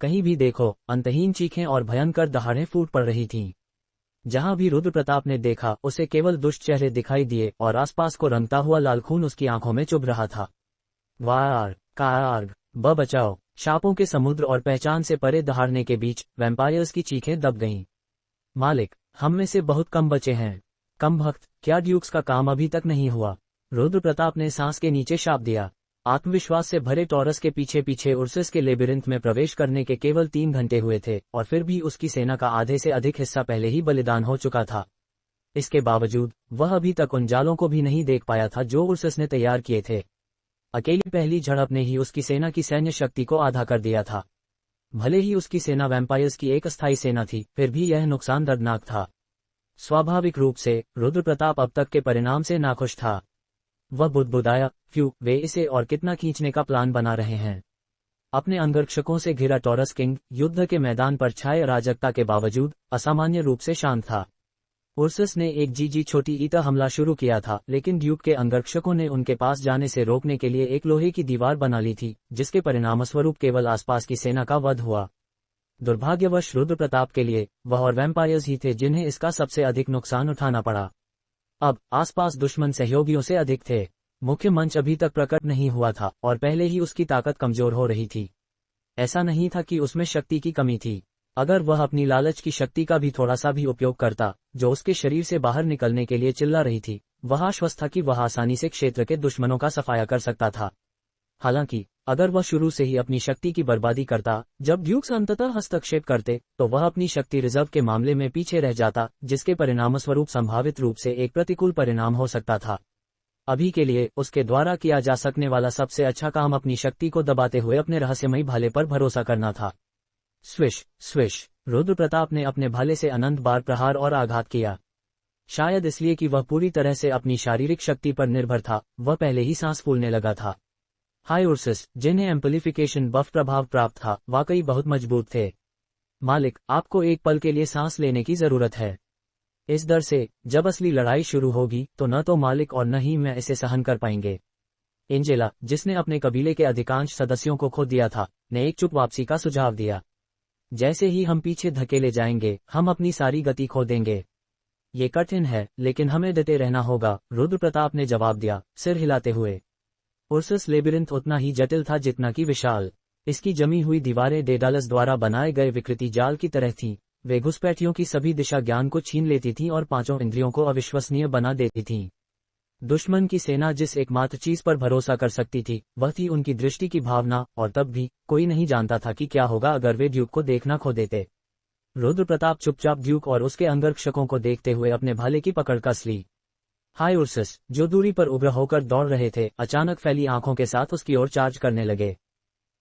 कहीं भी देखो अंतहीन चीखें और भयंकर दहाड़ें फूट पड़ रही थीं। जहां भी रुद्र प्रताप ने देखा उसे केवल दुष्ट चेहरे दिखाई दिए और आसपास को रंगता हुआ लाल खून उसकी आंखों में चुभ रहा था। वार कारग ब बचाओ। शापों के समुद्र और पहचान से परे दहाड़ने के बीच वैम्पायर्स की चीखें दब गईं। मालिक, हम में से बहुत कम बचे हैं। कम भक्त, क्या ड्यूक्स का काम अभी तक नहीं हुआ? रुद्र प्रताप ने सांस के नीचे शाप दिया। आत्मविश्वास से भरे टॉरस के पीछे पीछे उर्सस के लेबिरिंथ में प्रवेश करने के केवल 3 घंटे हुए थे और फिर भी उसकी सेना का आधे से अधिक हिस्सा पहले ही बलिदान हो चुका था। इसके बावजूद वह अभी तक उन जालों को भी नहीं देख पाया था जो उर्सस ने तैयार किए थे। अकेली पहली झड़प ने ही उसकी सेना की सैन्य शक्ति को आधा कर दिया था। भले ही उसकी सेना वैम्पायर्स की एक अस्थायी सेना थी, फिर भी यह नुकसान दर्दनाक था। स्वाभाविक रूप से रुद्र प्रताप अब तक के परिणाम से नाखुश था। वह बुदबुदाया, वे इसे और कितना खींचने का प्लान बना रहे हैं? अपने अंगरक्षकों से घिरा टॉरस किंग युद्ध के मैदान पर छाए अराजकता के बावजूद असामान्य रूप से शांत था। उर्सस ने एक छोटी ईटा हमला शुरू किया था, लेकिन ड्यूक के अंगरक्षकों ने उनके पास जाने से रोकने के लिए एक लोहे की दीवार बना ली थी, जिसके परिणामस्वरूप केवल आसपास की सेना का वध हुआ। दुर्भाग्यवश रुद्र प्रताप के लिए वह और वैम्पायर्स ही थे जिन्हें इसका सबसे अधिक नुकसान उठाना पड़ा। अब आसपास दुश्मन सहयोगियों से अधिक थे। मुख्य मंच अभी तक प्रकट नहीं हुआ था और पहले ही उसकी ताकत कमजोर हो रही थी। ऐसा नहीं था कि उसमें शक्ति की कमी थी। अगर वह अपनी लालच की शक्ति का भी थोड़ा सा भी उपयोग करता, जो उसके शरीर से बाहर निकलने के लिए चिल्ला रही थी, वह आश्वस्त था कि वह आसानी से क्षेत्र के दुश्मनों का सफाया कर सकता था। हालांकि अगर वह शुरू से ही अपनी शक्ति की बर्बादी करता, जब ड्यूक्स अंततः हस्तक्षेप करते, तो वह अपनी शक्ति रिजर्व के मामले में पीछे रह जाता, जिसके परिणामस्वरूप संभावित रूप से एक प्रतिकूल परिणाम हो सकता था। अभी के लिए उसके द्वारा किया जा सकने वाला सबसे अच्छा काम अपनी शक्ति को दबाते हुए अपने रहस्यमयी भाले पर भरोसा करना था। Swish swish. रुद्र प्रताप ने अपने भाले से अनंत बार प्रहार और आघात किया। शायद इसलिए कि वह पूरी तरह से अपनी शारीरिक शक्ति पर निर्भर था, वह पहले ही सांस फूलने लगा था। हाई उर्सस, जिन्हें एम्प्लीफिकेशन बफ प्रभाव प्राप्त था, वाकई बहुत मजबूत थे। मालिक, आपको एक पल के लिए सांस लेने की जरूरत है। इस डर से जब असली लड़ाई शुरू होगी तो न तो मालिक और न ही मैं इसे सहन कर पाएंगे। एंजेला, जिसने अपने कबीले के अधिकांश सदस्यों को खो दिया था, ने एक चुप वापसी का सुझाव दिया। जैसे ही हम पीछे धकेले जाएंगे, हम अपनी सारी गति खो देंगे। ये कठिन है, लेकिन हमें डटे रहना होगा, रुद्र प्रताप ने जवाब दिया, सिर हिलाते हुए। उर्सस लेबिरिंथ उतना ही जटिल था जितना कि विशाल। इसकी जमी हुई दीवारें डेडालस द्वारा बनाए गए विकृति जाल की तरह थीं। वे घुसपैठियों की सभी दिशा ज्ञान को छीन लेती थीं और पांचों इंद्रियों को अविश्वसनीय बना देती थीं। दुश्मन की सेना जिस एकमात्र चीज पर भरोसा कर सकती थी, वह थी उनकी दृष्टि की भावना, और तब भी कोई नहीं जानता था कि क्या होगा अगर वे ड्यूक को देखना खो देते। रुद्र प्रताप चुपचाप ड्यूक और उसके अंगरक्षकों को देखते हुए अपने भाले की पकड़ कस ली। हाई उर्सस, जो दूरी पर उग्र होकर दौड़ रहे थे, अचानक फैली आंखों के साथ उसकी ओर चार्ज करने लगे।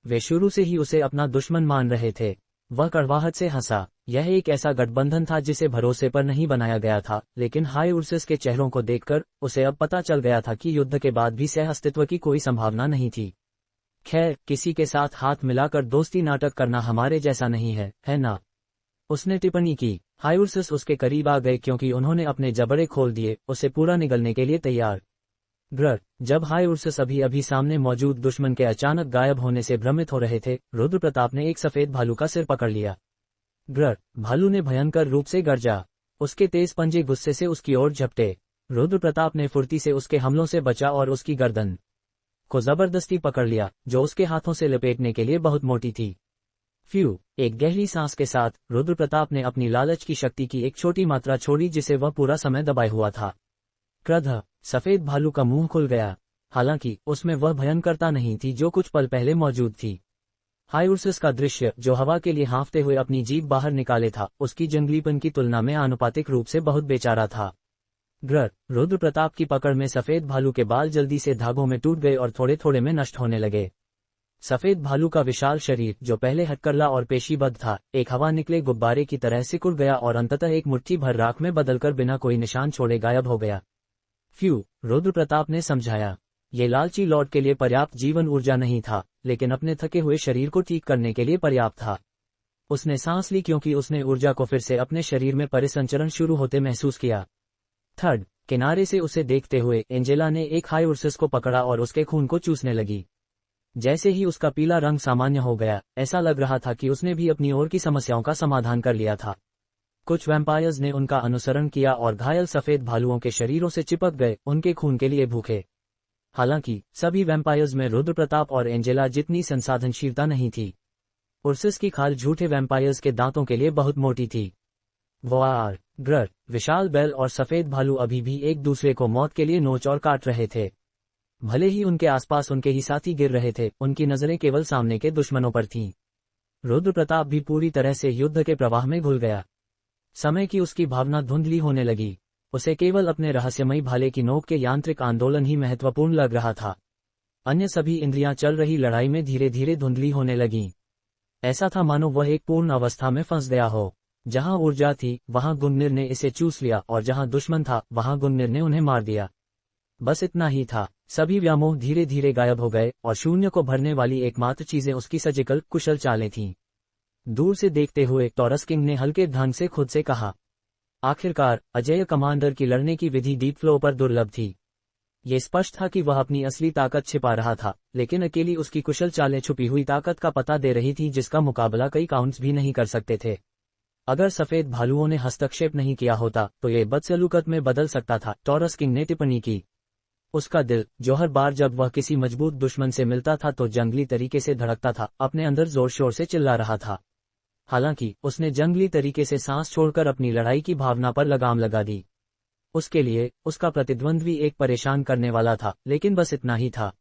वे शुरू से ही उसे अपना दुश्मन मान रहे थे। वह कड़वाहट से हंसा। यह एक ऐसा गठबंधन था जिसे भरोसे पर नहीं बनाया गया था, लेकिन हाई उर्सस के चेहरों को देखकर उसे अब पता चल गया था कि युद्ध के बाद भी सह अस्तित्व की कोई संभावना नहीं थी। खैर, किसी के साथ हाथ मिलाकर दोस्ती नाटक करना हमारे जैसा नहीं है ना? उसने टिप्पणी की। हाई उर्सस उसके करीब आ गए क्योंकि उन्होंने अपने जबड़े खोल दिए, उसे पूरा निगलने के लिए तैयार। जब हाई उर्सस अभी सामने मौजूद दुश्मन के अचानक गायब होने से भ्रमित हो रहे थे, रुद्र प्रताप ने एक सफेद भालू का सिर पकड़ लिया। भालू ने भयंकर रूप से गर्जा। उसके तेज पंजे गुस्से से उसकी ओर झपटे। रुद्र प्रताप ने फुर्ती से उसके हमलों से बचा और उसकी गर्दन को जबरदस्ती पकड़ लिया, जो उसके हाथों से लपेटने के लिए बहुत मोटी थी। एक गहरी सांस के साथ रुद्र प्रताप ने अपनी लालच की शक्ति की एक छोटी मात्रा छोड़ी जिसे वह पूरा समय दबाए हुआ था। क्रोध। सफेद भालू का मुंह खुल गया। हालांकि उसमें वह भयंकरता नहीं थी जो कुछ पल पहले मौजूद थी। हाई उर्सस का दृश्य, जो हवा के लिए हाँफते हुए अपनी जीभ बाहर निकाले था, उसकी जंगलीपन की तुलना में आनुपातिक रूप से बहुत बेचारा था। रुद्र प्रताप की पकड़ में सफेद भालू के बाल जल्दी से धागों में टूट गए और थोड़े थोड़े में नष्ट होने लगे। सफेद भालू का विशाल शरीर, जो पहले हथकरला और पेशीबद्ध था, एक हवा निकले गुब्बारे की तरह सिकुड़ गया और अंततः एक मुट्ठी भर राख में बदलकर बिना कोई निशान छोड़े गायब हो गया। रुद्र प्रताप ने समझाया। ये लालची लॉर्ड के लिए पर्याप्त जीवन ऊर्जा नहीं था, लेकिन अपने थके हुए शरीर को ठीक करने के लिए पर्याप्त था। उसने सांस ली क्योंकि उसने ऊर्जा को फिर से अपने शरीर में परिसंचरण शुरू होते महसूस किया। किनारे से उसे देखते हुए एंजेला ने एक हाई उर्सस को पकड़ा और उसके खून को चूसने लगी। जैसे ही उसका पीला रंग सामान्य हो गया, ऐसा लग रहा था कि उसने भी अपनी ओर की समस्याओं का समाधान कर लिया था। कुछ वैम्पायर्स ने उनका अनुसरण किया और घायल सफेद भालुओं के शरीरों से चिपक गए, उनके खून के लिए भूखे। हालांकि सभी वैम्पायर्स में रुद्र प्रताप और एंजेला जितनी संसाधनशीलता नहीं थी। उर्सिस की खाल झूठे वैम्पायर्स के दांतों के लिए बहुत मोटी थी। वार, ग्रर, विशाल बैल और सफेद भालू अभी भी एक दूसरे को मौत के लिए नोच और काट रहे थे। भले ही उनके आसपास उनके ही साथी गिर रहे थे, उनकी नजरें केवल सामने के दुश्मनों पर थीं। रुद्र प्रताप भी पूरी तरह से युद्ध के प्रवाह में घुल गया। समय की उसकी भावना धुंधली होने लगी। उसे केवल अपने रहस्यमयी भाले की नोक के यांत्रिक आंदोलन ही महत्वपूर्ण लग रहा था। अन्य सभी इंद्रियां चल रही लड़ाई में धीरे धीरे धुंधली होने लगीं। ऐसा था मानो वह एक पूर्ण अवस्था में फंस गया हो। जहां ऊर्जा थी वहां गुंगनिर ने इसे चूस लिया, और जहां दुश्मन था वहां गुंगनिर ने उन्हें मार दिया। बस इतना ही था। सभी व्यामोह धीरे धीरे गायब हो गए और शून्य को भरने वाली एकमात्र चीजें उसकी सर्जिकल कुशल चालें थीं। दूर से देखते हुए टॉरस किंग ने हल्के ढंग से खुद से कहा, आखिरकार अजेय कमांडर की लड़ने की विधि डीप फ्लो पर दुर्लभ थी। ये स्पष्ट था कि वह अपनी असली ताकत छिपा रहा था, लेकिन अकेली उसकी कुशल चालें छुपी हुई ताकत का पता दे रही थी जिसका मुकाबला कई काउंट्स भी नहीं कर सकते थे। अगर सफेद भालुओं ने हस्तक्षेप नहीं किया होता तो ये बदसलूकत में बदल सकता था, टॉरस किंग ने टिप्पणी की। उसका दिल, जो हर बार जब वह किसी मजबूत दुश्मन से मिलता था तो जंगली तरीके से धड़कता था, अपने अंदर जोर शोर से चिल्ला रहा था। हालांकि उसने जंगली तरीके से सांस छोड़कर अपनी लड़ाई की भावना पर लगाम लगा दी। उसके लिए उसका प्रतिद्वंद्वी एक परेशान करने वाला था, लेकिन बस इतना ही था।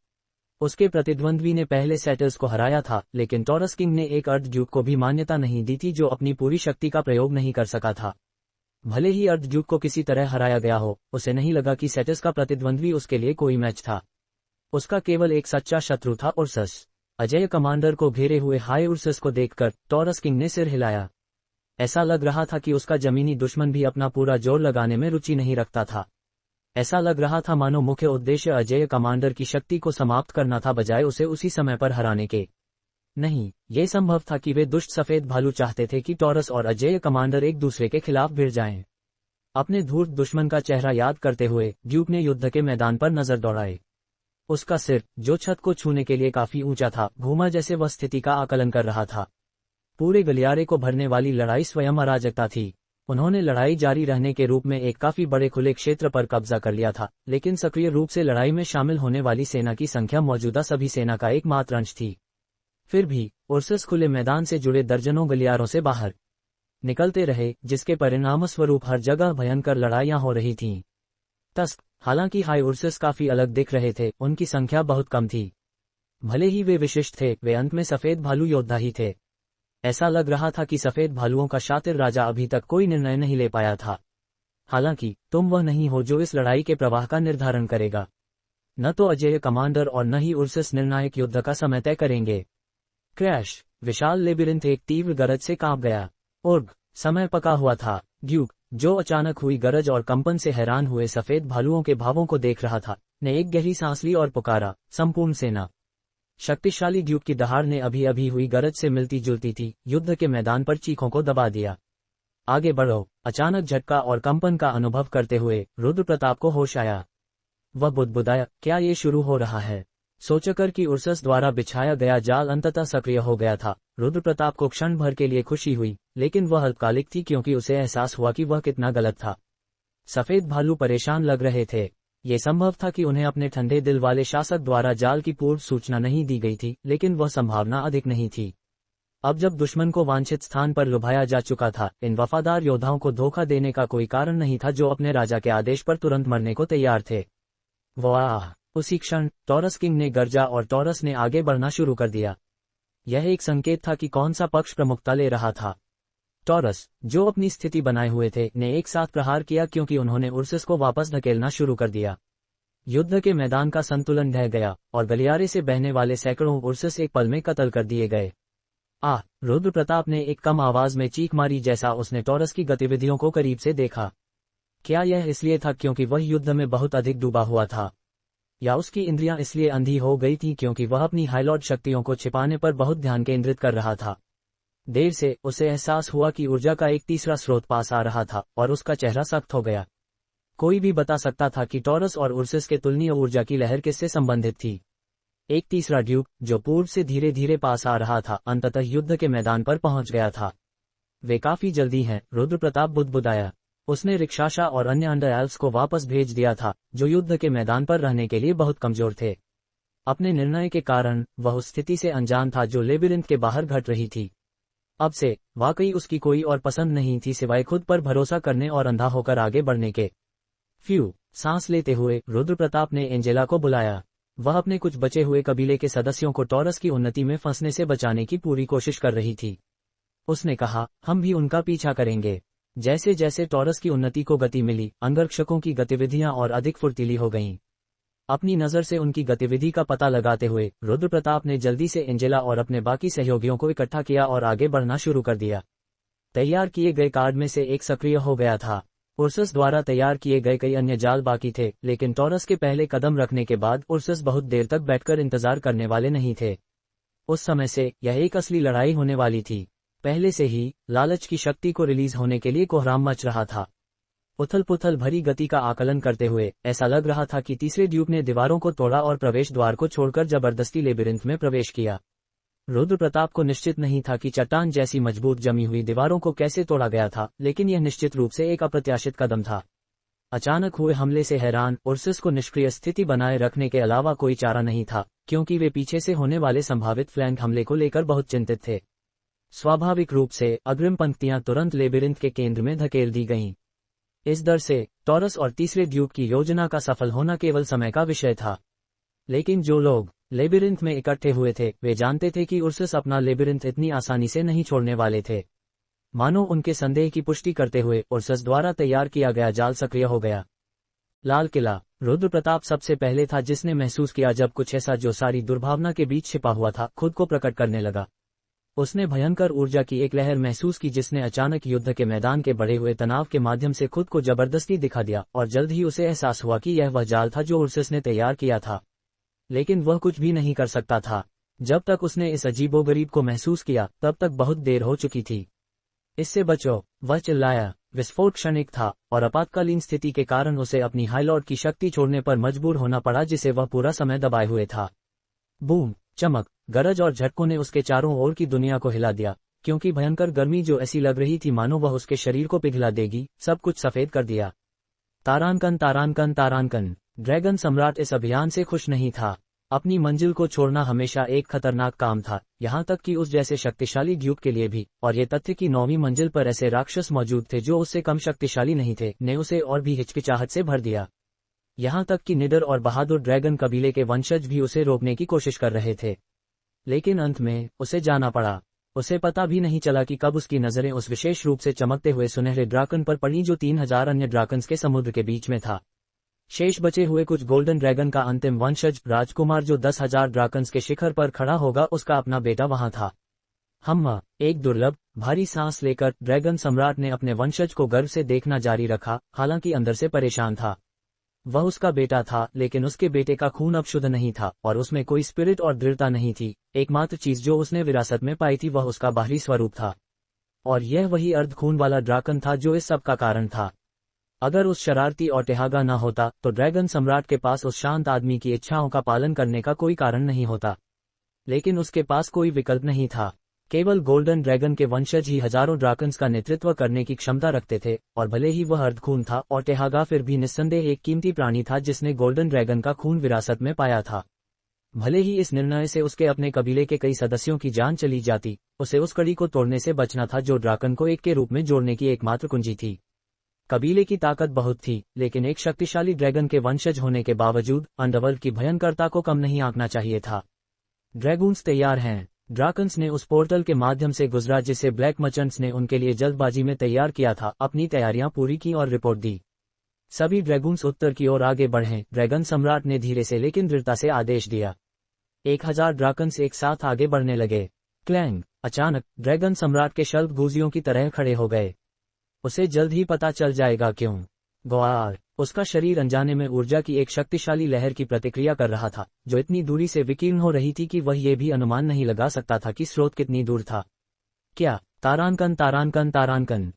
उसके प्रतिद्वंद्वी ने पहले सेटल्स को हराया था, लेकिन टॉरस किंग ने एक अर्ध ड्यूक को भी मान्यता नहीं दी थी जो अपनी पूरी शक्ति का प्रयोग नहीं कर सका था। भले ही अर्ध ड्यूक को किसी तरह हराया गया हो, उसे नहीं लगा कि सेटल्स का प्रतिद्वंद्वी उसके लिए कोई मैच था। उसका केवल एक सच्चा शत्रु था, उर्सस। अजेय कमांडर को घेरे हुए हाई उर्सस को देखकर टॉरस किंग ने सिर हिलाया। ऐसा लग रहा था कि उसका जमीनी दुश्मन भी अपना पूरा जोर लगाने में रुचि नहीं रखता था। ऐसा लग रहा था मानो मुख्य उद्देश्य अजेय कमांडर की शक्ति को समाप्त करना था, बजाय उसे उसी समय पर हराने के। नहीं, यह संभव था कि वे दुष्ट सफेद भालू चाहते थे कि टॉरस और अजेय कमांडर एक दूसरे के खिलाफ भिड़ जाएं। अपने धूर्त दुश्मन का चेहरा याद करते हुए ड्यूक ने युद्ध के मैदान पर नजर दौड़ाई। उसका सिर, जो छत को छूने के लिए काफी ऊंचा था, घूमा जैसे वह स्थिति का आकलन कर रहा था। पूरे गलियारे को भरने वाली लड़ाई स्वयं अराजकता थी। उन्होंने लड़ाई जारी रहने के रूप में एक काफी बड़े खुले क्षेत्र पर कब्जा कर लिया था, लेकिन सक्रिय रूप से लड़ाई में शामिल होने वाली सेना की संख्या मौजूदा सभी सेना का एकमात्र अंश थी। फिर भी उर्सस खुले मैदान से जुड़े दर्जनों गलियारों से बाहर निकलते रहे, जिसके परिणामस्वरूप हर जगह भयंकर लड़ाइयां हो रही थीं। तस्क, हालांकि हाई उर्सस काफी अलग दिख रहे थे, उनकी संख्या बहुत कम थी। भले ही वे विशिष्ट थे, वे अंत में सफेद भालू योद्धा ही थे। ऐसा लग रहा था कि सफेद भालुओं का शातिर राजा अभी तक कोई निर्णय नहीं ले पाया था। हालांकि तुम वह नहीं हो जो इस लड़ाई के प्रवाह का निर्धारण करेगा। न तो अजेय कमांडर और न ही उर्सस निर्णायक युद्ध का समय तय करेंगे। क्रैश! विशाल लेबिरिंथ एक तीव्र गरज से कांप गया। उर्ग! समय पका हुआ था। ड्यूक, जो अचानक हुई गरज और कंपन से हैरान हुए सफेद भालुओं के भावों को देख रहा था, ने एक गहरी सांस ली और पुकारा, संपूर्ण सेना। शक्तिशाली ड्यूक की दहाड़ ने अभी अभी हुई गरज से मिलती जुलती थी, युद्ध के मैदान पर चीखों को दबा दिया। आगे बढ़ो! अचानक झटका और कंपन का अनुभव करते हुए रुद्र प्रताप को होश आया। वह बुदबुदाया, क्या ये शुरू हो रहा है? सोचकर कि उर्सस द्वारा बिछाया गया जाल अंततः सक्रिय हो गया था, रुद्र प्रताप को क्षण भर के लिए खुशी हुई, लेकिन वह अल्पकालिक थी क्योंकि उसे एहसास हुआ कि वह कितना गलत था। सफेद भालू परेशान लग रहे थे। ये संभव था कि उन्हें अपने ठंडे दिल वाले शासक द्वारा जाल की पूर्व सूचना नहीं दी गई थी, लेकिन वह संभावना अधिक नहीं थी। अब जब दुश्मन को वांछित स्थान पर लुभाया जा चुका था, इन वफादार योद्धाओं को धोखा देने का कोई कारण नहीं था जो अपने राजा के आदेश पर तुरंत मरने को तैयार थे। वाह! उसी क्षण टॉरस किंग ने गर्जा और टॉरस ने आगे बढ़ना शुरू कर दिया। यह एक संकेत था कि कौन सा पक्ष प्रमुखता ले रहा था। टॉरस, जो अपनी स्थिति बनाए हुए थे, ने एक साथ प्रहार किया क्योंकि उन्होंने उर्सस को वापस धकेलना शुरू कर दिया। युद्ध के मैदान का संतुलन ढह गया और गलियारे से बहने वाले सैकड़ों उर्सस एक पल में कत्ल कर दिए गए। रुद्र प्रताप ने एक कम आवाज में चीख मारी जैसा उसने टॉरस की गतिविधियों को करीब से देखा। क्या यह इसलिए था क्योंकि वह युद्ध में बहुत अधिक डूबा हुआ था, या उसकी इंद्रियां इसलिए अंधी हो गई थी क्योंकि वह अपनी हाईलॉर्ड शक्तियों को छिपाने पर बहुत ध्यान केंद्रित कर रहा था? देर से उसे एहसास हुआ कि ऊर्जा का एक तीसरा स्रोत पास आ रहा था और उसका चेहरा सख्त हो गया। कोई भी बता सकता था कि टॉरस और उर्सस के तुलनीय ऊर्जा की लहर किससे संबंधित थी। एक तीसरा ड्यूक, जो पूर्व से धीरे धीरे पास आ रहा था, अंततः युद्ध के मैदान पर पहुंच गया था। वे काफी जल्दी हैं, रुद्र प्रताप बुदबुदाया। उसने रिक्शाशा और अन्य अंडर एल्व्स को वापस भेज दिया था, जो युद्ध के मैदान पर रहने के लिए बहुत कमजोर थे। अपने निर्णय के कारण वह उस स्थिति से अनजान था जो लेबिरिंथ के बाहर घट रही थी। अब से वाकई उसकी कोई और पसंद नहीं थी सिवाय खुद पर भरोसा करने और अंधा होकर आगे बढ़ने के। सांस लेते हुए रुद्र प्रताप ने एंजेला को बुलाया। वह अपने कुछ बचे हुए कबीले के सदस्यों को टॉरस की उन्नति में फंसने से बचाने की पूरी कोशिश कर रही थी। उसने कहा, हम भी उनका पीछा करेंगे। जैसे जैसे टॉरस की उन्नति को गति मिली, अंगरक्षकों की गतिविधियां और अधिक फुर्तीली हो गईं। अपनी नजर से उनकी गतिविधि का पता लगाते हुए रुद्र प्रताप ने जल्दी से एंजेला और अपने बाकी सहयोगियों को इकट्ठा किया और आगे बढ़ना शुरू कर दिया। तैयार किए गए कार्ड में से एक सक्रिय हो गया था। उर्सस द्वारा तैयार किए गए कई अन्य जाल बाकी थे, लेकिन टॉरस के पहले कदम रखने के बाद उर्सस बहुत देर तक बैठकर इंतजार करने वाले नहीं थे। उस समय से यह एक असली लड़ाई होने वाली थी। पहले से ही लालच की शक्ति को रिलीज होने के लिए कोहराम मच रहा था। उथल पुथल भरी गति का आकलन करते हुए ऐसा लग रहा था कि तीसरे ड्यूक ने दीवारों को तोड़ा और प्रवेश द्वार को छोड़कर जबरदस्ती लेबिरिंथ में प्रवेश किया। रुद्र प्रताप को निश्चित नहीं था कि चट्टान जैसी मजबूत जमी हुई दीवारों को कैसे तोड़ा गया था, लेकिन यह निश्चित रूप से एक अप्रत्याशित कदम था। अचानक हुए हमले से हैरान उर्सस को निष्क्रिय स्थिति बनाए रखने के अलावा कोई चारा नहीं था, क्योंकि वे पीछे से होने वाले संभावित फ्लैंक हमले को लेकर बहुत चिंतित थे। स्वाभाविक रूप से अग्रिम पंक्तियां तुरंत लेबिरिंथ के केंद्र में धकेल दी गईं। इस डर से टॉरस और तीसरे ड्यूक की योजना का सफल होना केवल समय का विषय था। लेकिन जो लोग लेबिरिंथ में इकट्ठे हुए थे, वे जानते थे कि उर्सस अपना लेबिरिंथ इतनी आसानी से नहीं छोड़ने वाले थे। मानो उनके संदेह की पुष्टि करते हुए उर्सस द्वारा तैयार किया गया जाल सक्रिय हो गया। लाल किला। रुद्र प्रताप सबसे पहले था जिसने महसूस किया जब कुछ ऐसा जो सारी दुर्भावना के बीच छिपा हुआ था खुद को प्रकट करने लगा। उसने भयंकर ऊर्जा की एक लहर महसूस की जिसने अचानक युद्ध के मैदान के बढ़े हुए तनाव के माध्यम से खुद को जबरदस्ती दिखा दिया, और जल्द ही उसे एहसास हुआ कि यह वह जाल था जो उर्सस ने तैयार किया था। लेकिन वह कुछ भी नहीं कर सकता था। जब तक उसने इस अजीबोगरीब को महसूस किया तब तक बहुत देर हो चुकी थी। इससे बचो, वह चिल्लाया। विस्फोट क्षणिक था और आपातकालीन स्थिति के कारण उसे अपनी हाईलॉर्ड की शक्ति छोड़ने पर मजबूर होना पड़ा जिसे वह पूरा समय दबाए हुए था। बूम, चमक, गरज और झटकों ने उसके चारों ओर की दुनिया को हिला दिया, क्योंकि भयंकर गर्मी जो ऐसी लग रही थी मानो वह उसके शरीर को पिघला देगी, सब कुछ सफेद कर दिया। तारांकन तारांकन तारांकन। ड्रैगन सम्राट इस अभियान से खुश नहीं था। अपनी मंजिल को छोड़ना हमेशा एक खतरनाक काम था, यहाँ तक कि उस जैसे शक्तिशाली ड्यूक के लिए भी, और ये तथ्य कि 9वीं मंजिल पर ऐसे राक्षस मौजूद थे जो उससे कम शक्तिशाली नहीं थे, ने उसे और भी हिचकिचाहट से भर दिया। यहाँ तक कि निडर और बहादुर ड्रैगन कबीले के वंशज भी उसे रोकने की कोशिश कर रहे थे। लेकिन अंत में उसे जाना पड़ा। उसे पता भी नहीं चला कि कब उसकी नजरें उस विशेष रूप से चमकते हुए सुनहरे ड्रैगन पर पड़ी जो 3000 अन्य ड्रैगन्स के समुद्र के बीच में था। शेष बचे हुए कुछ गोल्डन ड्रैगन का अंतिम वंशज, राजकुमार जो 10,000 ड्रैगन्स के शिखर पर खड़ा होगा, उसका अपना बेटा वहां था। एक दुर्लभ, भारी सांस लेकर ड्रैगन सम्राट ने अपने वंशज को गर्व से देखना जारी रखा, हालांकि अंदर से परेशान था। वह उसका बेटा था, लेकिन उसके बेटे का खून अब शुद्ध नहीं था और उसमें कोई स्पिरिट और दृढ़ता नहीं थी। एकमात्र चीज जो उसने विरासत में पाई थी वह उसका बाहरी स्वरूप था, और यह वही अर्ध खून वाला ड्रैगन था जो इस सब का कारण था। अगर उस शरारती और टेहागा न होता तो ड्रैगन सम्राट के पास उस शांत आदमी की इच्छाओं का पालन करने का कोई कारण नहीं होता। लेकिन उसके पास कोई विकल्प नहीं था। केवल गोल्डन ड्रैगन के वंशज ही हजारों ड्रैगन्स का नेतृत्व करने की क्षमता रखते थे, और भले ही वह अर्धखून था और टेहागा फिर भी निस्संदेह एक कीमती प्राणी था जिसने गोल्डन ड्रैगन का खून विरासत में पाया था। भले ही इस निर्णय से उसके अपने कबीले के कई सदस्यों की जान चली जाती, उसे उस कड़ी को तोड़ने से बचना था जो ड्रैगन को एक के रूप में जोड़ने की एकमात्र कुंजी थी। कबीले की ताकत बहुत थी, लेकिन एक शक्तिशाली ड्रैगन के वंशज होने के बावजूद अंडरवर्ल्ड की भयंकरता को कम नहीं आंकना चाहिए था। ड्रैगून्स तैयार हैं। ड्रैगन्स ने उस पोर्टल के माध्यम से गुजरा जिसे ब्लैक मर्चेंट्स ने उनके लिए जल्दबाजी में तैयार किया था, अपनी तैयारियां पूरी की और रिपोर्ट दी। सभी ड्रैगून्स उत्तर की ओर आगे बढ़ें। ड्रैगन सम्राट ने धीरे से लेकिन दृढ़ता से आदेश दिया। 1000 ड्रैगन्स एक साथ आगे बढ़ने लगे। क्लैंग। अचानक ड्रैगन सम्राट के शल्ब गूजियों की तरह खड़े हो गए। उसे जल्द ही पता चल जाएगा क्यों। ग्वार। उसका शरीर अनजाने में ऊर्जा की एक शक्तिशाली लहर की प्रतिक्रिया कर रहा था, जो इतनी दूरी से विकीर्ण हो रही थी कि वह ये भी अनुमान नहीं लगा सकता था कि स्रोत कितनी दूर था। क्या? तारांकन तारांकन तारांकन।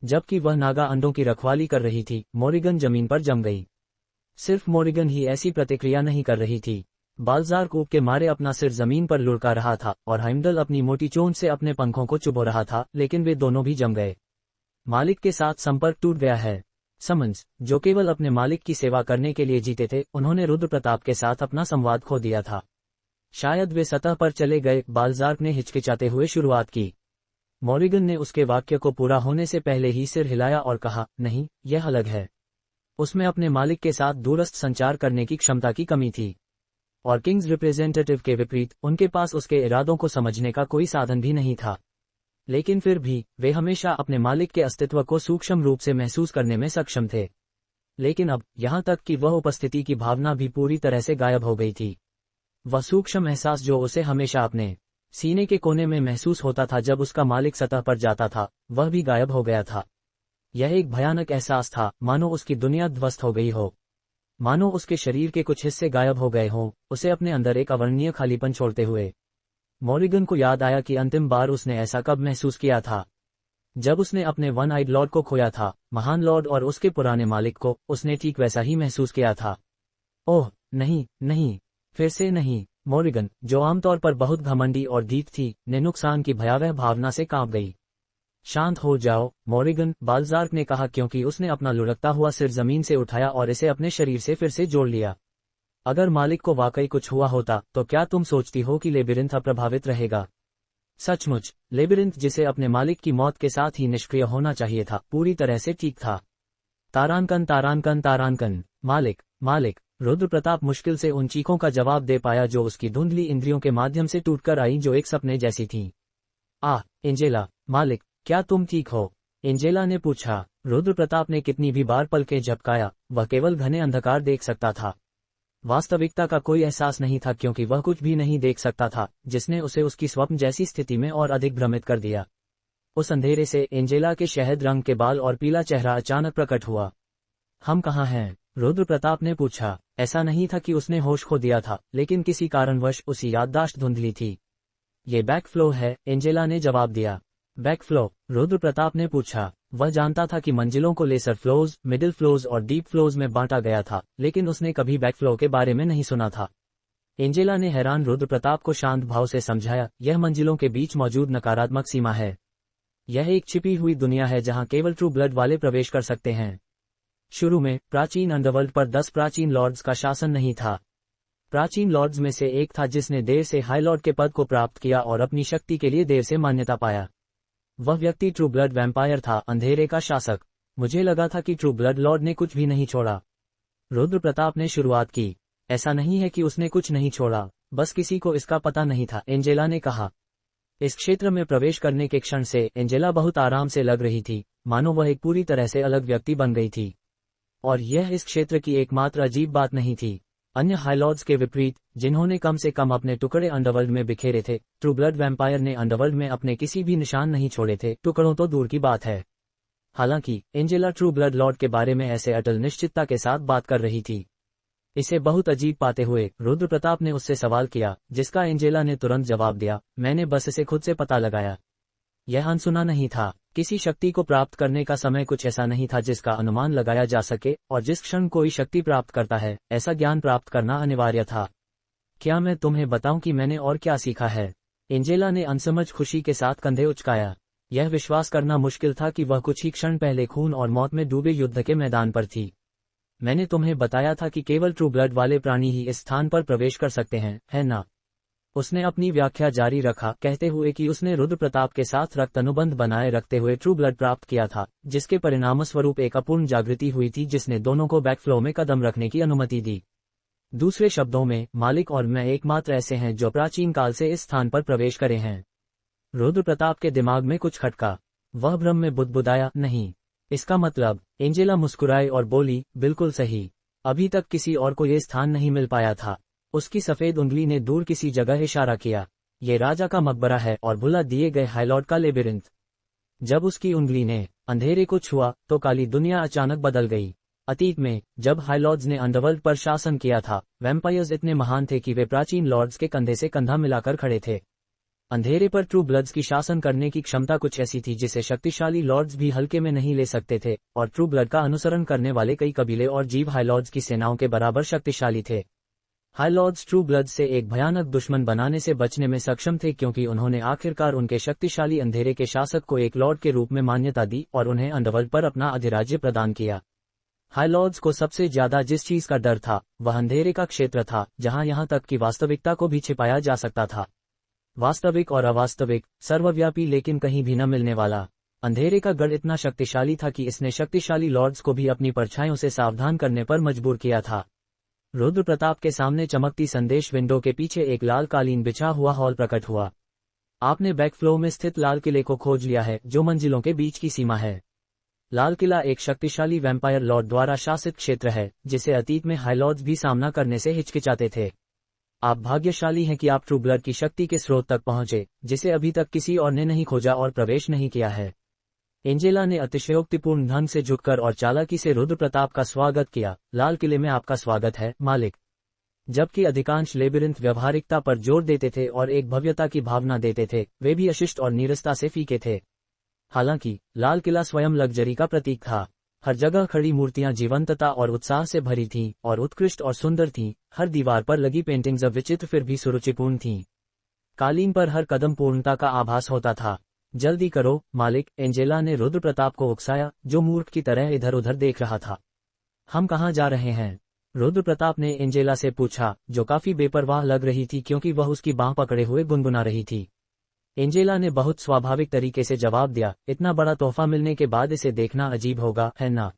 जबकि वह नागा अंडों की रखवाली कर रही थी, मोरिगन जमीन पर जम गई। सिर्फ मोरिगन ही ऐसी प्रतिक्रिया नहीं कर रही थी। बाल्जार्क ऊब के मारे अपना सिर जमीन पर लुढ़का रहा था और हाइमडल अपनी मोटी चोंच से अपने पंखों को चुभो रहा था, लेकिन वे दोनों भी जम गए। मालिक के साथ संपर्क टूट गया है। समन्स, जो केवल अपने मालिक की सेवा करने के लिए जीते थे, उन्होंने रुद्र प्रताप के साथ अपना संवाद खो दिया था। शायद वे सतह पर चले गए, बाल्जार्क ने हिचकिचाते हुए शुरुआत की। मॉरिगन ने उसके वाक्य को पूरा होने से पहले ही सिर हिलाया और कहा, नहीं, यह अलग है। उसमें अपने मालिक के साथ दूरस्थ संचार करने की क्षमता की कमी थी, और किंग्स रिप्रेजेंटेटिव के विपरीत उनके पास उसके इरादों को समझने का कोई साधन भी नहीं था। लेकिन फिर भी वे हमेशा अपने मालिक के अस्तित्व को सूक्ष्म रूप से महसूस करने में सक्षम थे। लेकिन अब यहाँ तक कि वह उपस्थिति की भावना भी पूरी तरह से गायब हो गई थी। वह सूक्ष्म एहसास जो उसे हमेशा अपने सीने के कोने में महसूस होता था जब उसका मालिक सतह पर जाता था, वह भी गायब हो गया था। यह एक भयानक एहसास था, मानो उसकी दुनिया ध्वस्त हो गई हो, मानो उसके शरीर के कुछ हिस्से गायब हो गए हों, उसे अपने अंदर एक अवर्णनीय खालीपन छोड़ते हुए। मॉरिगन को याद आया कि अंतिम बार उसने ऐसा कब महसूस किया था, जब उसने अपने वन आइड लॉर्ड को खोया था। महान लॉर्ड और उसके पुराने मालिक को उसने ठीक वैसा ही महसूस किया था। ओह नहीं, नहीं, फिर से नहीं। मॉरिगन, जो आमतौर पर बहुत घमंडी और ढीठ थी, ने नुकसान की भयावह भावना से कांप गई। शांत हो जाओ, मॉरिगन, बाल्जार्क ने कहा, क्योंकि उसने अपना लुढ़कता हुआ सिर जमीन से उठाया और इसे अपने शरीर से फिर से जोड़ लिया। अगर मालिक को वाकई कुछ हुआ होता, तो क्या तुम सोचती हो कि लेबिरिंथ अप्रभावित रहेगा? सचमुच, लेबिरिंथ, जिसे अपने मालिक की मौत के साथ ही निष्क्रिय होना चाहिए था, पूरी तरह से ठीक था। तारानकन, तारानकन, तारानकन, मालिक, मालिक। रुद्र प्रताप मुश्किल से उन चीखों का जवाब दे पाया जो उसकी धुंधली इंद्रियों के माध्यम से टूटकर आई, जो एक सपने जैसी थीं। एंजेला, मालिक, क्या तुम ठीक हो? एंजेला ने पूछा। रुद्र प्रताप ने कितनी भी बार पलकें झपकाया, वह केवल घने अंधकार देख सकता था। वास्तविकता का कोई एहसास नहीं था, क्योंकि वह कुछ भी नहीं देख सकता था, जिसने उसे उसकी स्वप्न जैसी स्थिति में और अधिक भ्रमित कर दिया। उस अंधेरे से एंजेला के शहद रंग के बाल और पीला चेहरा अचानक प्रकट हुआ। हम कहाँ हैं? रुद्र प्रताप ने पूछा। ऐसा नहीं था कि उसने होश खो दिया था, लेकिन किसी कारणवश उसकी याददाश्त धुंधली थी। ये बैकफ्लो है, एंजेला ने जवाब दिया। बैकफ्लो? रुद्र प्रताप ने पूछा। वह जानता था कि मंजिलों को लेसर फ्लोज, मिडिल फ्लोज और डीप फ्लोज में बांटा गया था, लेकिन उसने कभी बैकफ्लो के बारे में नहीं सुना था। एंजेला ने हैरान रुद्र प्रताप को शांत भाव से समझाया, यह मंजिलों के बीच मौजूद नकारात्मक सीमा है। यह एक छिपी हुई दुनिया है जहां केवल ट्रू ब्लड वाले प्रवेश कर सकते हैं। शुरू में प्राचीन अंडरवर्ल्ड पर 10 प्राचीन लॉर्ड्स का शासन नहीं था। प्राचीन लॉर्ड्स में से एक था जिसने देर से हाई लॉर्ड के पद को प्राप्त किया और अपनी शक्ति के लिए देर से मान्यता पाया। वह व्यक्ति ट्रू ब्लड वैम्पायर था, अंधेरे का शासक। मुझे लगा था कि ट्रू ब्लड लॉर्ड ने कुछ भी नहीं छोड़ा। रुद्र प्रताप ने शुरुआत की। ऐसा नहीं है कि उसने कुछ नहीं छोड़ा, बस किसी को इसका पता नहीं था, एंजेला ने कहा। इस क्षेत्र में प्रवेश करने के क्षण से एंजेला बहुत आराम से लग रही थी, मानो वह एक पूरी तरह से अलग व्यक्ति बन गई थी। और यह इस क्षेत्र की एकमात्र अजीब बात नहीं थी। अन्य हाईलॉर्ड्स के विपरीत, जिन्होंने कम से कम अपने टुकड़े अंडरवर्ल्ड में बिखेरे थे, ट्रू ब्लड वैम्पायर ने अंडरवर्ल्ड में अपने किसी भी निशान नहीं छोड़े थे, टुकड़ों तो दूर की बात है। हालांकि एंजेला ट्रू ब्लड लॉर्ड के बारे में ऐसे अटल निश्चितता के साथ बात कर रही थी। इसे बहुत अजीब पाते हुए रुद्र प्रताप ने उससे सवाल किया, जिसका एंजेला ने तुरंत जवाब दिया, मैंने बस इसे खुद से पता लगाया। यह अनसुना नहीं था। किसी शक्ति को प्राप्त करने का समय कुछ ऐसा नहीं था जिसका अनुमान लगाया जा सके, और जिस क्षण कोई शक्ति प्राप्त करता है, ऐसा ज्ञान प्राप्त करना अनिवार्य था। क्या मैं तुम्हें बताऊं कि मैंने और क्या सीखा है? एंजेला ने अनसमझ खुशी के साथ कंधे उचकाया। यह विश्वास करना मुश्किल था कि वह कुछ ही क्षण पहले खून और मौत में डूबे युद्ध के मैदान पर थी। मैंने तुम्हें बताया था कि केवल ट्रू ब्लड वाले प्राणी ही इस स्थान पर प्रवेश कर सकते हैं, है ना? उसने अपनी व्याख्या जारी रखा, कहते हुए कि उसने रुद्र प्रताप के साथ रक्त अनुबंध बनाए रखते हुए ट्रू ब्लड प्राप्त किया था, जिसके परिणामस्वरूप एक अपूर्ण जागृति हुई थी जिसने दोनों को बैकफ्लो में कदम रखने की अनुमति दी। दूसरे शब्दों में, मालिक और मैं एकमात्र ऐसे हैं जो प्राचीन काल से इस स्थान पर प्रवेश करे हैं। रुद्र प्रताप के दिमाग में कुछ खटका। वह भ्रम में बुदबुदाया, नहीं। इसका मतलब? एंजेला मुस्कुराई और बोली, बिल्कुल सही। अभी तक किसी और को ये स्थान नहीं मिल पाया था। उसकी सफेद उंगली ने दूर किसी जगह इशारा किया। ये राजा का मकबरा है और भुला दिए गए हाईलॉर्ड का लेबिरिंथ। जब उसकी उंगली ने अंधेरे को छुआ, तो काली दुनिया अचानक बदल गई। अतीत में, जब हाईलॉर्ड्स ने अंडरवर्ल्ड पर शासन किया था, वैम्पायर्स इतने महान थे कि वे प्राचीन लॉर्ड्स के कंधे से कंधा मिलाकर खड़े थे। अंधेरे पर ट्रू ब्लड्स की शासन करने की क्षमता कुछ ऐसी थी जिसे शक्तिशाली लॉर्ड्स भी हल्के में नहीं ले सकते थे, और ट्रू ब्लड का अनुसरण करने वाले कई कबीले और जीव हाईलॉर्ड्स की सेनाओं के बराबर शक्तिशाली थे। हाई लॉर्ड्स ट्रू ब्लड से एक भयानक दुश्मन बनाने से बचने में सक्षम थे क्योंकि उन्होंने आखिरकार उनके शक्तिशाली अंधेरे के शासक को एक लॉर्ड के रूप में मान्यता दी और उन्हें अंडरवर्ल्ड पर अपना अधिराज्य प्रदान किया। हाई लॉर्ड्स को सबसे ज्यादा जिस चीज का डर था वह अंधेरे का क्षेत्र था, जहां यहां तक कि वास्तविकता को भी छिपाया जा सकता था। वास्तविक और अवास्तविक, सर्वव्यापी लेकिन कहीं भी न मिलने वाला। अंधेरे का गढ़ इतना शक्तिशाली था कि इसने शक्तिशाली लॉर्ड्स को भी अपनी परछाइयों से सावधान करने पर मजबूर किया था। रुद्र प्रताप के सामने चमकती संदेश विंडो के पीछे एक लाल कालीन बिछा हुआ हॉल प्रकट हुआ। आपने बैकफ्लो में स्थित लाल किले को खोज लिया है, जो मंजिलों के बीच की सीमा है। लाल किला एक शक्तिशाली वैम्पायर लॉर्ड द्वारा शासित क्षेत्र है, जिसे अतीत में हाई लॉर्ड्स भी सामना करने से हिचकिचाते थे। आप भाग्यशाली हैं कि आप ट्रू ब्लड की शक्ति के स्रोत तक पहुंचे, जिसे अभी तक किसी और ने नहीं खोजा और प्रवेश नहीं किया है। एंजेला ने अतिशयोक्तिपूर्ण ढंग से झुककर और चालाकी से रुद्र प्रताप का स्वागत किया। लाल किले में आपका स्वागत है, मालिक। जबकि अधिकांश लेबिरिंथ व्यवहारिकता पर जोर देते थे और एक भव्यता की भावना देते थे, वे भी अशिष्ट और नीरसता से फीके थे। हालांकि लाल किला स्वयं लग्जरी का प्रतीक था। हर जगह खड़ी मूर्तियां जीवंतता और उत्साह से भरी थीं और उत्कृष्ट और सुंदर थीं। हर दीवार पर लगी पेंटिंग्स विचित्र फिर भी सुरुचिपूर्ण थीं। कालीन पर हर कदम पूर्णता का आभास होता था। जल्दी करो, मालिक, एंजेला ने रुद्र प्रताप को उकसाया, जो मूर्ख की तरह इधर उधर देख रहा था। हम कहाँ जा रहे हैं? रुद्र प्रताप ने एंजेला से पूछा, जो काफी बेपरवाह लग रही थी क्योंकि वह उसकी बांह पकड़े हुए गुनगुना रही थी। एंजेला ने बहुत स्वाभाविक तरीके से जवाब दिया, इतना बड़ा तोहफा मिलने के बाद इसे देखना अजीब होगा, है ना?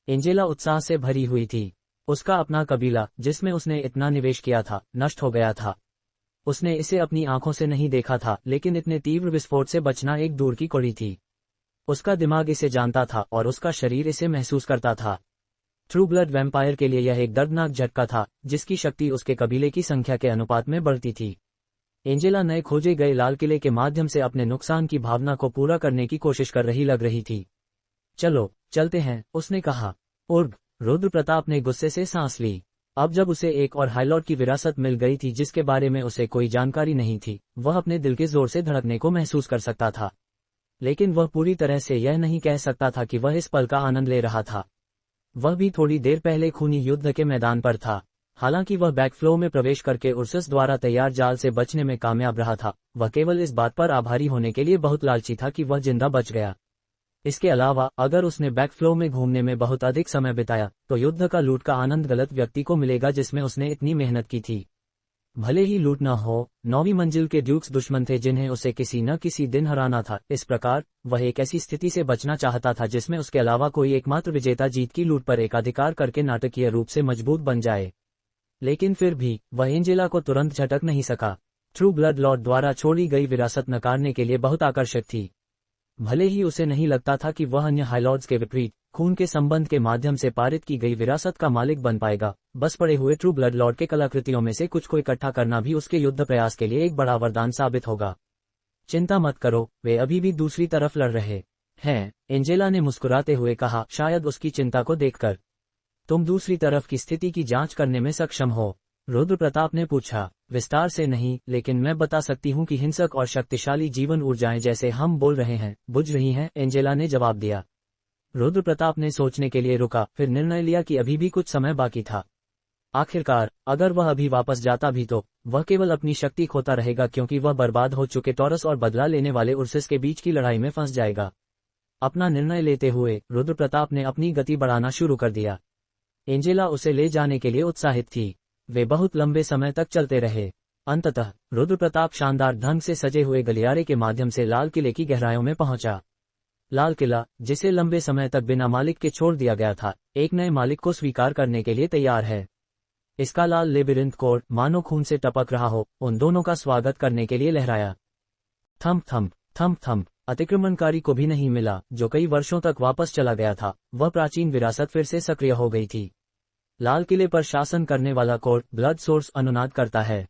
एंजेला उत्साह से भरी हुई थी। उसका अपना कबीला, जिसमें उसने इतना निवेश किया था, नष्ट हो गया था। उसने इसे अपनी आंखों से नहीं देखा था, लेकिन इतने तीव्र विस्फोट से बचना एक दूर की कड़ी थी। उसका दिमाग इसे जानता था और उसका शरीर इसे महसूस करता था। ट्रू ब्लड वैम्पायर के लिए यह एक दर्दनाक झटका था, जिसकी शक्ति उसके कबीले की संख्या के अनुपात में बढ़ती थी। एंजेला नए खोजे गए लाल किले के माध्यम से अपने नुकसान की भावना को पूरा करने की कोशिश कर रही लग रही थी। चलो चलते हैं, उसने कहा। उर्ग, रुद्र प्रताप ने गुस्से से सांस ली। अब जब उसे एक और हाईलॉर्ड की विरासत मिल गई थी जिसके बारे में उसे कोई जानकारी नहीं थी, वह अपने दिल के जोर से धड़कने को महसूस कर सकता था। लेकिन वह पूरी तरह से यह नहीं कह सकता था कि वह इस पल का आनंद ले रहा था। वह भी थोड़ी देर पहले खूनी युद्ध के मैदान पर था। हालांकि वह बैकफ्लो में प्रवेश करके उर्सस द्वारा तैयार जाल से बचने में कामयाब रहा था, वह केवल इस बात पर आभारी होने के लिए बहुत लालची था कि वह जिंदा बच गया। इसके अलावा अगर उसने बैकफ्लो में घूमने में बहुत अधिक समय बिताया तो युद्ध का लूट का आनंद गलत व्यक्ति को मिलेगा जिसमें उसने इतनी मेहनत की थी। भले ही लूट न हो, 9वीं मंजिल के ड्यूक्स दुश्मन थे जिन्हें उसे किसी न किसी दिन हराना था। इस प्रकार वह एक ऐसी स्थिति से बचना चाहता था जिसमें उसके अलावा कोई एकमात्र विजेता जीत की लूट पर एकाधिकार करके नाटकीय रूप से मजबूत बन जाए। लेकिन फिर भी वह एंजेला को तुरंत झटक नहीं सका। ट्रू ब्लड लॉर्ड द्वारा छोड़ी गई विरासत नकारने के लिए बहुत आकर्षक थी। भले ही उसे नहीं लगता था कि वह अन्य हाईलॉर्ड्स के विपरीत खून के संबंध के माध्यम से पारित की गई विरासत का मालिक बन पाएगा। बस पड़े हुए ट्रू ब्लड लॉर्ड के कलाकृतियों में से कुछ को इकट्ठा करना भी उसके युद्ध प्रयास के लिए एक बड़ा वरदान साबित होगा। चिंता मत करो, वे अभी भी दूसरी तरफ लड़ रहे हैं, एंजेला ने मुस्कुराते हुए कहा, शायद उसकी चिंता को देखकर तुम दूसरी तरफ की स्थिति की जांच करने में सक्षम हो। रुद्र प्रताप ने पूछा, विस्तार से नहीं, लेकिन मैं बता सकती हूँ कि हिंसक और शक्तिशाली जीवन ऊर्जाएं जैसे हम बोल रहे हैं बुझ रही हैं, एंजेला ने जवाब दिया। रुद्र प्रताप ने सोचने के लिए रुका, फिर निर्णय लिया कि अभी भी कुछ समय बाकी था। आखिरकार अगर वह अभी वापस जाता भी तो वह केवल अपनी शक्ति खोता रहेगा, क्योंकि वह बर्बाद हो चुके टॉरस और बदला लेने वाले उर्सस के बीच की लड़ाई में फंस जाएगा। अपना निर्णय लेते हुए रुद्र प्रताप ने अपनी गति बढ़ाना शुरू कर दिया। एंजेला उसे ले जाने के लिए उत्साहित थी। वे बहुत लंबे समय तक चलते रहे। अंततः रुद्र प्रताप शानदार ढंग से सजे हुए गलियारे के माध्यम से लाल किले की गहराइयों में पहुंचा। लाल किला, जिसे लंबे समय तक बिना मालिक के छोड़ दिया गया था, एक नए मालिक को स्वीकार करने के लिए तैयार है। इसका लाल लेबिरिंथ कोड मानो खून से टपक रहा हो, उन दोनों का स्वागत करने के लिए लहराया। Thump thump thump thump. अतिक्रमणकारी को भी नहीं मिला, जो कई वर्षों तक वापस चला गया था। वह प्राचीन विरासत फिर से सक्रिय हो गई थी। लाल किले पर शासन करने वाला कोड ब्लड सोर्स अनुनाद करता है।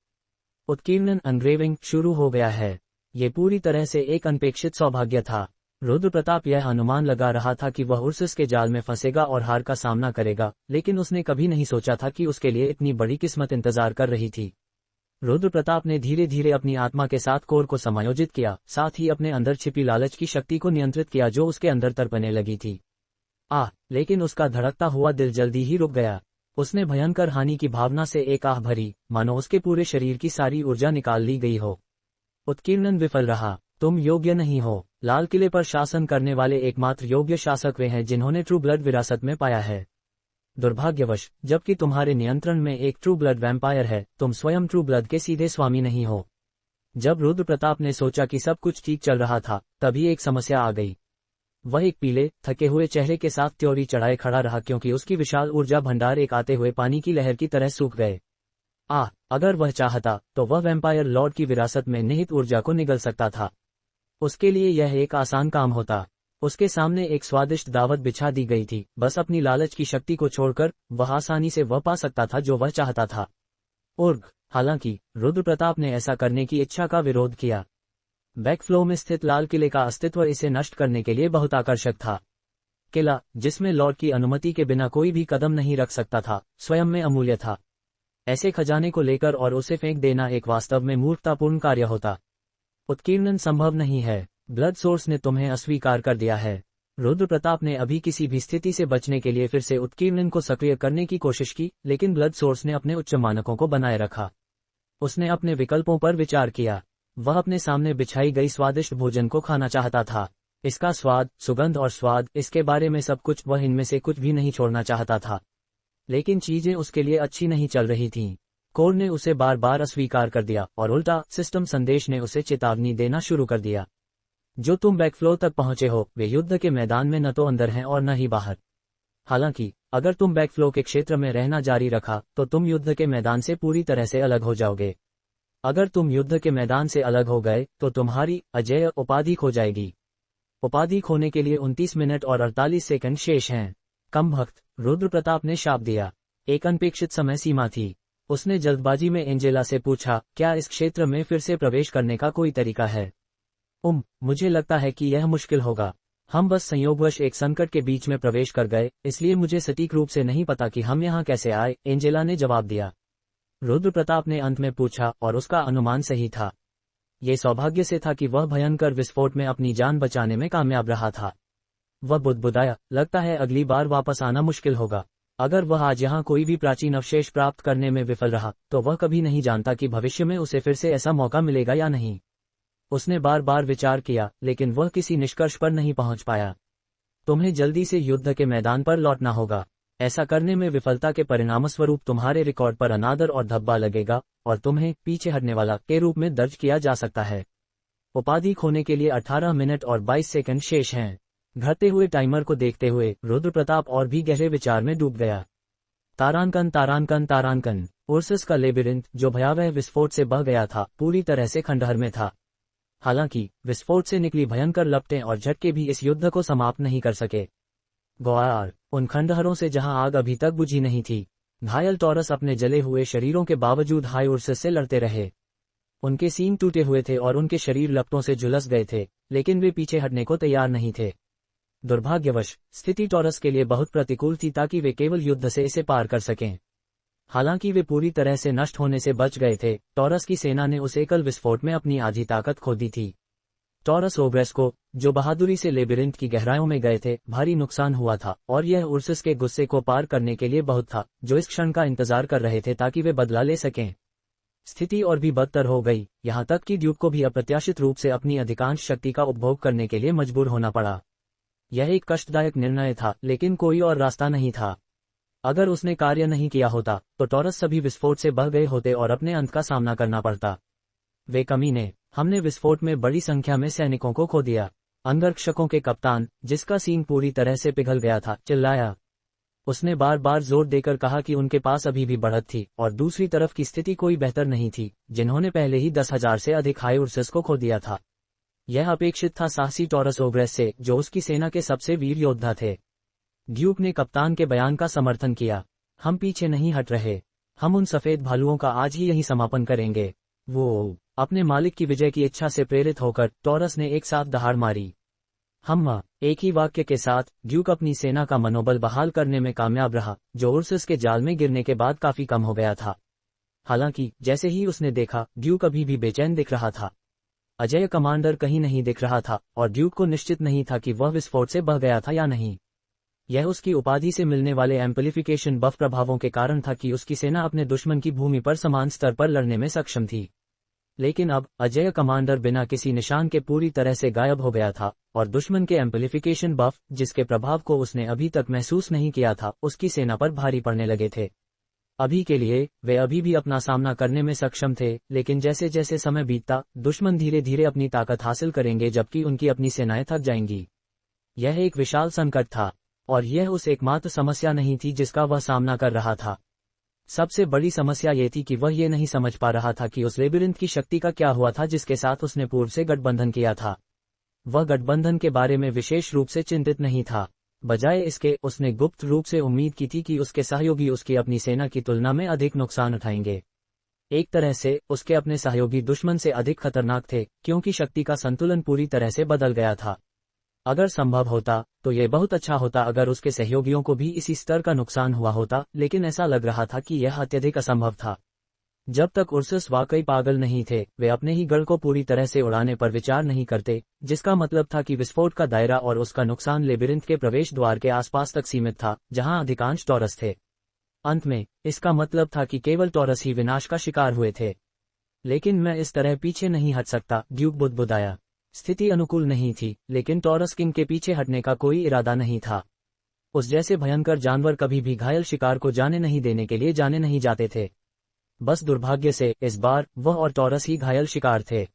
उत्कीर्णन एनग्रेविंग शुरू हो गया है। ये पूरी तरह से एक अनपेक्षित सौभाग्य था। रुद्र प्रताप यह अनुमान लगा रहा था कि वह उर्सस के जाल में फंसेगा और हार का सामना करेगा, लेकिन उसने कभी नहीं सोचा था कि उसके लिए इतनी बड़ी किस्मत इंतजार कर रही थी। रुद्र प्रताप ने धीरे धीरे अपनी आत्मा के साथ कोर को समायोजित किया, साथ ही अपने अंदर छिपी लालच की शक्ति को नियंत्रित किया जो उसके अंदर तड़पने लगी थी। लेकिन उसका धड़कता हुआ दिल जल्दी ही रुक गया। उसने भयंकर हानि की भावना से एक आह भरी, मानो उसके पूरे शरीर की सारी ऊर्जा निकाल ली गई हो। उत्कीर्णन विफल रहा। तुम योग्य नहीं हो। लाल किले पर शासन करने वाले एकमात्र योग्य शासक वे हैं जिन्होंने ट्रू ब्लड विरासत में पाया है। दुर्भाग्यवश, जबकि तुम्हारे नियंत्रण में एक ट्रू ब्लड वैम्पायर है, तुम स्वयं ट्रू ब्लड के सीधे स्वामी नहीं हो। जब रुद्र प्रताप ने सोचा कि सब कुछ ठीक चल रहा था, तभी एक समस्या आ गई। वह एक पीले, थके हुए चेहरे के साथ त्योरी चढ़ाए खड़ा रहा क्योंकि उसकी विशाल ऊर्जा भंडार एक आते हुए पानी की लहर की तरह सूख गए। अगर वह चाहता तो वह वैम्पायर लॉर्ड की विरासत में निहित ऊर्जा को निगल सकता था। उसके लिए यह एक आसान काम होता। उसके सामने एक स्वादिष्ट दावत बिछा दी गई थी, बस अपनी लालच की शक्ति को छोड़कर वह आसानी से वह पा सकता था जो वह चाहता था। हालांकि रुद्र प्रताप ने ऐसा करने की इच्छा का विरोध किया। बैकफ्लो में स्थित लाल किले का अस्तित्व इसे नष्ट करने के लिए बहुत आकर्षक था। किला, जिसमें लॉर्ड की अनुमति के बिना कोई भी कदम नहीं रख सकता था, स्वयं में अमूल्य था। ऐसे खजाने को लेकर और उसे फेंक देना एक वास्तव में मूर्खतापूर्ण कार्य होता। उत्कीर्णन संभव नहीं है। ब्लड सोर्स ने तुम्हें अस्वीकार कर दिया है। रुद्र प्रताप ने अभी किसी भी स्थिति से बचने के लिए फिर से उत्कीर्णन को सक्रिय करने की कोशिश की, लेकिन ब्लड सोर्स ने अपने उच्च मानकों को बनाए रखा। उसने अपने विकल्पों पर विचार किया। वह अपने सामने बिछाई गई स्वादिष्ट भोजन को खाना चाहता था। इसका स्वाद, सुगंध और स्वाद, इसके बारे में सब कुछ, वह इनमें से कुछ भी नहीं छोड़ना चाहता था। लेकिन चीजें उसके लिए अच्छी नहीं चल रही थीं। कोर ने उसे बार बार अस्वीकार कर दिया और उल्टा सिस्टम संदेश ने उसे चेतावनी देना शुरू कर दिया। जो तुम बैकफ्लो तक पहुंचे हो, वे युद्ध के मैदान में न तो अंदर हैं और न ही बाहर। हालांकि अगर तुम बैकफ्लो के क्षेत्र में रहना जारी रखा तो तुम युद्ध के मैदान से पूरी तरह से अलग हो जाओगे। अगर तुम युद्ध के मैदान से अलग हो गए तो तुम्हारी अजेय उपाधि खो जाएगी। उपाधि खोने के लिए 29 मिनट और 48 सेकंड शेष हैं। कम भक्त, रुद्र प्रताप ने शाप दिया। एक अनपेक्षित समय सीमा थी। उसने जल्दबाजी में एंजेला से पूछा, क्या इस क्षेत्र में फिर से प्रवेश करने का कोई तरीका है? मुझे लगता है कि यह मुश्किल होगा। हम बस संयोगवश एक संकट के बीच में प्रवेश कर गए, इसलिए मुझे सटीक रूप से नहीं पता कि हम यहाँ कैसे आए, एंजेला ने जवाब दिया। रुद्र प्रताप ने अंत में पूछा, और उसका अनुमान सही था। ये सौभाग्य से था कि वह भयंकर विस्फोट में अपनी जान बचाने में कामयाब रहा था। वह बुदबुदाया, लगता है अगली बार वापस आना मुश्किल होगा। अगर वह आज यहाँ कोई भी प्राचीन अवशेष प्राप्त करने में विफल रहा, तो वह कभी नहीं जानता कि भविष्य में उसे फिर से ऐसा मौका मिलेगा या नहीं। उसने बार बार विचार किया, लेकिन वह किसी निष्कर्ष पर नहीं पहुंच पाया। तुम्हें जल्दी से युद्ध के मैदान पर लौटना होगा। ऐसा करने में विफलता के परिणामस्वरूप तुम्हारे रिकॉर्ड पर अनादर और धब्बा लगेगा, और तुम्हें पीछे हटने वाला के रूप में दर्ज किया जा सकता है। उपाधि खोने के लिए 18 मिनट और 22 सेकंड शेष हैं। घटते हुए टाइमर को देखते हुए रुद्र प्रताप और भी गहरे विचार में डूब गया। तारांकन तारांकन तारांकन। उर्सस का लेबिरिंथ, जो भयावह विस्फोट से बह गया था, पूरी तरह से खंडहर में था। हालांकि विस्फोट से निकली भयंकर लपटें और झटके भी इस युद्ध को समाप्त नहीं कर सके। ग्वार, उन खंडहरों से जहां आग अभी तक बुझी नहीं थी, घायल टॉरस अपने जले हुए शरीरों के बावजूद हाई उर्सस से लड़ते रहे। उनके सींग टूटे हुए थे और उनके शरीर लपटों से झुलस गए थे, लेकिन वे पीछे हटने को तैयार नहीं थे। दुर्भाग्यवश स्थिति टॉरस के लिए बहुत प्रतिकूल थी ताकि वे केवल युद्ध से इसे पार कर सकें। हालांकि वे पूरी तरह से नष्ट होने से बच गए थे, टॉरस की सेना ने उस एकल विस्फोट में अपनी आधी ताकत खो दी थी। टॉरस ओब्रेस को, जो बहादुरी से लेबिरिंथ की गहराइयों में गए थे, भारी नुकसान हुआ था, और यह उर्सस के गुस्से को पार करने के लिए बहुत था, जो इस क्षण का इंतजार कर रहे थे ताकि वे बदला ले सकें। स्थिति और भी बदतर हो गई, यहाँ तक कि ड्यूक को भी अप्रत्याशित रूप से अपनी अधिकांश शक्ति का उपभोग करने के लिए मजबूर होना पड़ा। यह एक कष्टदायक निर्णय था, लेकिन कोई और रास्ता नहीं था। अगर उसने कार्य नहीं किया होता तो टॉरस सभी विस्फोट से बह गए होते और अपने अंत का सामना करना पड़ता। वे कमीने, हमने विस्फोट में बड़ी संख्या में सैनिकों को खो दिया। अंगरक्षकों के कप्तान, जिसका सींग पूरी तरह से पिघल गया था, चिल्लाया। उसने बार बार जोर देकर कहा कि उनके पास अभी भी बढ़त थी और दूसरी तरफ की स्थिति कोई बेहतर नहीं थी, जिन्होंने पहले ही 10,000 से अधिक हाई उर्सस को खो दिया था। यह अपेक्षित था साहसी टॉरस ओब्रेस से, जो उसकी सेना के सबसे वीर योद्धा थे। ड्यूक ने कप्तान के बयान का समर्थन किया। हम पीछे नहीं हट रहे। हम उन सफेद भालुओं का आज ही यही समापन करेंगे। वो अपने मालिक की विजय की इच्छा से प्रेरित होकर टॉरस ने एक साथ दहाड़ मारी। हम एक ही वाक्य के साथ ड्यूक अपनी सेना का मनोबल बहाल करने में कामयाब रहा, जो उर्सस के जाल में गिरने के बाद काफी कम हो गया था। हालांकि जैसे ही उसने देखा, ड्यूक अभी भी बेचैन दिख रहा था। अजय कमांडर कहीं नहीं दिख रहा था और ड्यूक को निश्चित नहीं था कि वह विस्फोट से बह गया था या नहीं। यह उसकी उपाधि से मिलने वाले एम्पलीफिकेशन बफ प्रभावों के कारण था कि उसकी सेना अपने दुश्मन की भूमि पर समान स्तर पर लड़ने में सक्षम थी। लेकिन अब अजेय कमांडर बिना किसी निशान के पूरी तरह से गायब हो गया था, और दुश्मन के एम्पलीफिकेशन बफ, जिसके प्रभाव को उसने अभी तक महसूस नहीं किया था, उसकी सेना पर भारी पड़ने लगे थे। अभी के लिए वे अभी भी अपना सामना करने में सक्षम थे, लेकिन जैसे जैसे समय बीतता, दुश्मन धीरे धीरे अपनी ताकत हासिल करेंगे जबकि उनकी अपनी सेनाएं थक जाएंगी। यह एक विशाल संकट था, और यह उस एकमात्र समस्या नहीं थी जिसका वह सामना कर रहा था। सबसे बड़ी समस्या ये थी कि वह ये नहीं समझ पा रहा था कि उस लेबिरिंथ की शक्ति का क्या हुआ था जिसके साथ उसने पूर्व से गठबंधन किया था। वह गठबंधन के बारे में विशेष रूप से चिंतित नहीं था, बजाय इसके उसने गुप्त रूप से उम्मीद की थी कि उसके सहयोगी उसकी अपनी सेना की तुलना में अधिक नुकसान उठाएंगे। एक तरह से उसके अपने सहयोगी दुश्मन से अधिक खतरनाक थे, क्योंकि शक्ति का संतुलन पूरी तरह से बदल गया था। अगर संभव होता तो यह बहुत अच्छा होता अगर उसके सहयोगियों को भी इसी स्तर का नुकसान हुआ होता, लेकिन ऐसा लग रहा था कि यह अत्यधिक असंभव था। जब तक उर्सस वाकई पागल नहीं थे, वे अपने ही गढ़ को पूरी तरह से उड़ाने पर विचार नहीं करते, जिसका मतलब था कि विस्फोट का दायरा और उसका नुकसान लेबिरिंथ के प्रवेश द्वार के आसपास तक सीमित था, जहां अधिकांश टॉरस थे। अंत में इसका मतलब था कि केवल टॉरस ही विनाश का शिकार हुए थे। लेकिन मैं इस तरह पीछे नहीं हट सकता, ड्यूक बुदबुदाया। स्थिति अनुकूल नहीं थी, लेकिन टॉरस किंग के पीछे हटने का कोई इरादा नहीं था। उस जैसे भयंकर जानवर कभी भी घायल शिकार को जाने नहीं देने के लिए जाने नहीं जाते थे। बस दुर्भाग्य से इस बार वह और टॉरस ही घायल शिकार थे।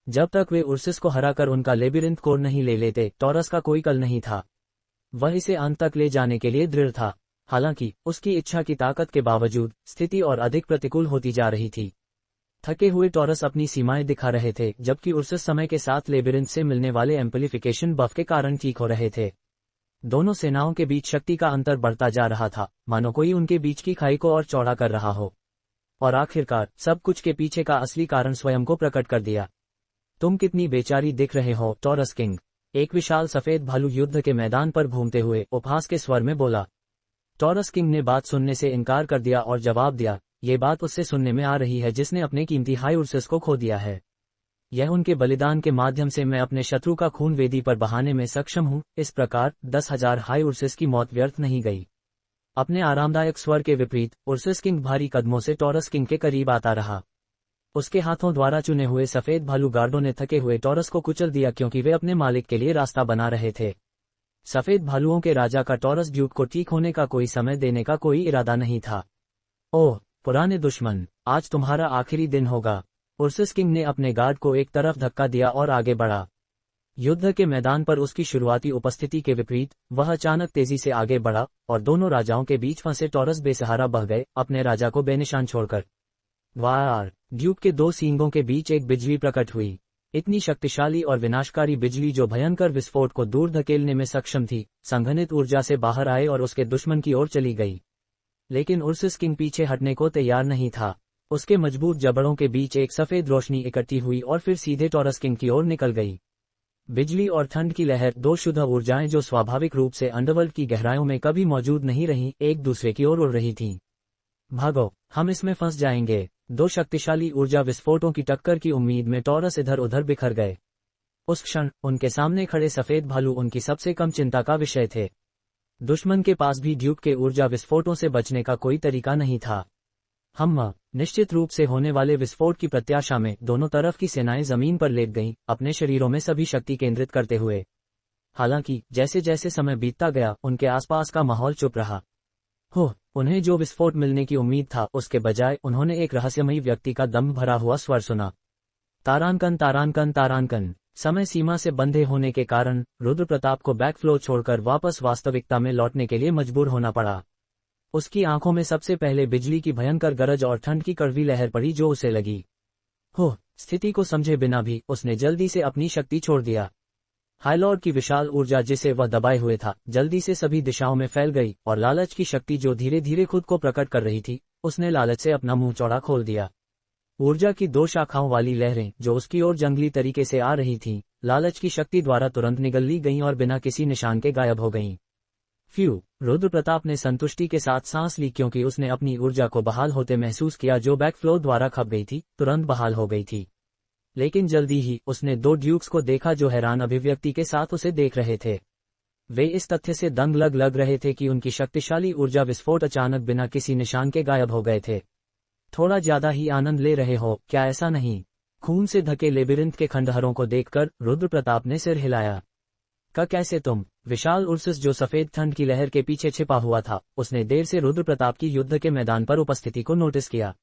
जब तक वे उर्सिस को हराकर उनका लेबिरिंथ कोर नहीं ले लेते, टॉरस का कोई कल नहीं था। वह इसे अंत तक ले जाने के लिए दृढ़ था। हालांकि उसकी इच्छा की ताकत के बावजूद स्थिति और अधिक प्रतिकूल होती जा रही थी। थके हुए टॉरस अपनी सीमाएं दिखा रहे थे, जबकि उर्सिस समय के साथ लेबिरिंथ से मिलने वाले एम्पलीफिकेशन बफ के कारण ठीक हो रहे थे। दोनों सेनाओं के बीच शक्ति का अंतर बढ़ता जा रहा था, मानो कोई उनके बीच की खाई को और चौड़ा कर रहा हो। और आखिरकार सब कुछ के पीछे का असली कारण स्वयं को प्रकट कर दिया। तुम कितनी बेचारी दिख रहे हो, टॉरस किंग, एक विशाल सफेद भालू युद्ध के मैदान पर घूमते हुए उपहास के स्वर में बोला। टॉरस किंग ने बात सुनने से इनकार कर दिया और जवाब दिया, ये बात उससे सुनने में आ रही है जिसने अपने कीमती हाई उर्सिस को खो दिया है। यह उनके बलिदान के माध्यम से मैं अपने शत्रु का खून वेदी पर बहाने में सक्षम हूँ। इस प्रकार 10,000 हाई उर्सिस की मौत व्यर्थ नहीं गई। अपने आरामदायक स्वर के विपरीत उर्सिस किंग भारी कदमों से टॉरस किंग के करीब आता रहा। उसके हाथों द्वारा चुने हुए सफेद भालू गार्डों ने थके हुए टॉरस को कुचल दिया, क्योंकि वे अपने मालिक के लिए रास्ता बना रहे थे। सफेद भालुओं के राजा का टॉरस ड्यूक को ठीक होने का कोई समय देने का कोई इरादा नहीं था। ओह पुराने दुश्मन, आज तुम्हारा आखिरी दिन होगा। उर्सिस किंग ने अपने गार्ड को एक तरफ धक्का दिया और आगे बढ़ा। युद्ध के मैदान पर उसकी शुरुआती उपस्थिति के विपरीत वह अचानक तेजी से आगे बढ़ा और दोनों राजाओं के बीच फंसे टॉरस बेसहारा बह गए, अपने राजा को बेनिशान छोड़कर। वार! ड्यूक के दो सींगों के बीच एक बिजली प्रकट हुई, इतनी शक्तिशाली और विनाशकारी बिजली जो भयंकर विस्फोट को दूर धकेलने में सक्षम थी, संघनित ऊर्जा से बाहर आए और उसके दुश्मन की ओर चली गई। लेकिन उर्सिस किंग पीछे हटने को तैयार नहीं था। उसके मजबूत जबड़ों के बीच एक सफेद रोशनी इकट्ठी हुई और फिर सीधे टॉरस किंग की ओर निकल गई। बिजली और ठंड की लहर, दो शुद्ध ऊर्जाएं जो स्वाभाविक रूप से अंडरवर्ल्ड की गहराइयों में कभी मौजूद नहीं रहीं, एक दूसरे की ओर उड़ रही थीं। भागो, हम इसमें फंस जाएंगे। दो शक्तिशाली ऊर्जा विस्फोटों की टक्कर की उम्मीद में टॉरस इधर उधर बिखर गए। उस क्षण उनके सामने खड़े सफेद भालू उनकी सबसे कम चिंता का विषय थे। दुश्मन के पास भी ड्यूक के ऊर्जा विस्फोटों से बचने का कोई तरीका नहीं था। हम निश्चित रूप से होने वाले विस्फोट की प्रत्याशा में दोनों तरफ की सेनाएं जमीन पर लेट गईं, अपने शरीरों में सभी शक्ति केंद्रित करते हुए। हालांकि जैसे जैसे समय बीतता गया, उनके आसपास का माहौल चुप रहा। उन्हें जो विस्फोट मिलने की उम्मीद था, उसके बजाय उन्होंने एक रहस्यमयी व्यक्ति का दम भरा हुआ स्वर सुना। तारांकन तारांकन तारांकन। समय सीमा से बंधे होने के कारण रुद्र प्रताप को बैकफ्लो छोड़कर वापस वास्तविकता में लौटने के लिए मजबूर होना पड़ा। उसकी आंखों में सबसे पहले बिजली की भयंकर गरज और ठंड की कड़वी लहर पड़ी जो उसे लगी। स्थिति को समझे बिना भी उसने जल्दी से अपनी शक्ति छोड़ दिया। हाईलॉर्ड की विशाल ऊर्जा जिसे वह दबाए हुए था, जल्दी से सभी दिशाओं में फैल गई, और लालच की शक्ति जो धीरे धीरे खुद को प्रकट कर रही थी, उसने लालच से अपना मुंह चौड़ा खोल दिया। ऊर्जा की दो शाखाओं वाली लहरें जो उसकी ओर जंगली तरीके से आ रही थीं, लालच की शक्ति द्वारा तुरंत निगल ली गईं और बिना किसी निशान के गायब हो गईं। रुद्र प्रताप ने संतुष्टि के साथ सांस ली, क्योंकि उसने अपनी ऊर्जा को बहाल होते महसूस किया जो बैकफ्लो द्वारा खप गई थी, तुरंत बहाल हो गई थी। लेकिन जल्दी ही उसने दो ड्यूक्स को देखा जो हैरान अभिव्यक्ति के साथ उसे देख रहे थे। वे इस तथ्य से दंग लग रहे थे कि उनकी शक्तिशाली ऊर्जा विस्फोट अचानक बिना किसी निशान के गायब हो गए थे। थोड़ा ज्यादा ही आनंद ले रहे हो, क्या ऐसा नहीं? खून से ढके लेबिरिंथ के खंडहरों को देखकर रुद्र प्रताप ने सिर हिलाया। कैसे तुम? विशाल उर्सस जो सफेद ठंड की लहर के पीछे छिपा हुआ था, उसने देर से रुद्र प्रताप की युद्ध के मैदान पर उपस्थिति को नोटिस किया।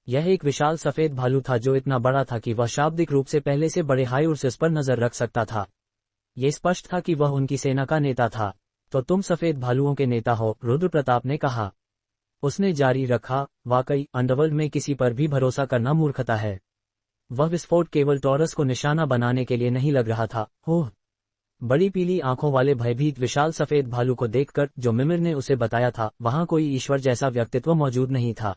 यह एक विशाल सफेद भालू था जो इतना बड़ा था कि वह शाब्दिक रूप से पहले से बड़े हाई उर्सस पर नजर रख सकता था। ये स्पष्ट था कि वह उनकी सेना का नेता था। तो तुम सफेद भालुओं के नेता हो, रुद्र प्रताप ने कहा। उसने जारी रखा, वाकई अंडरवर्ल्ड में किसी पर भी भरोसा करना मूर्खता है। वह विस्फोट केवल टॉरस को निशाना बनाने के लिए नहीं लग रहा था। ओह! बड़ी पीली आंखों वाले भयभीत विशाल सफेद भालू को देखकर, जो मिमिर ने उसे बताया था, वहां कोई ईश्वर जैसा व्यक्तित्व मौजूद नहीं था।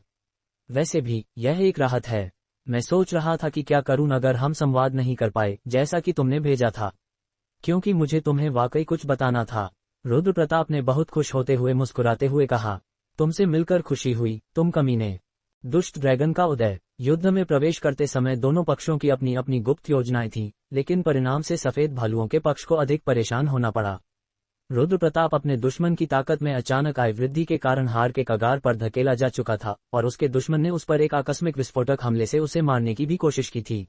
वैसे भी यह एक राहत है। मैं सोच रहा था कि क्या करूं अगर हम संवाद नहीं कर पाए जैसा कि तुमने भेजा था, क्योंकि मुझे तुम्हें वाकई कुछ बताना था। रुद्र प्रताप ने बहुत खुश होते हुए मुस्कुराते हुए कहा। तुमसे मिलकर खुशी हुई, तुम कमीने। दुष्ट ड्रैगन का उदय। युद्ध में प्रवेश करते समय दोनों पक्षों की अपनी अपनी गुप्त योजनाएं थीं, लेकिन परिणाम से सफेद भालुओं के पक्ष को अधिक परेशान होना पड़ा। रुद्र प्रताप अपने दुश्मन की ताकत में अचानक आए वृद्धि के कारण हार के कगार पर धकेला जा चुका था, और उसके दुश्मन ने उस पर एक आकस्मिक विस्फोटक हमले से उसे मारने की भी कोशिश की थी।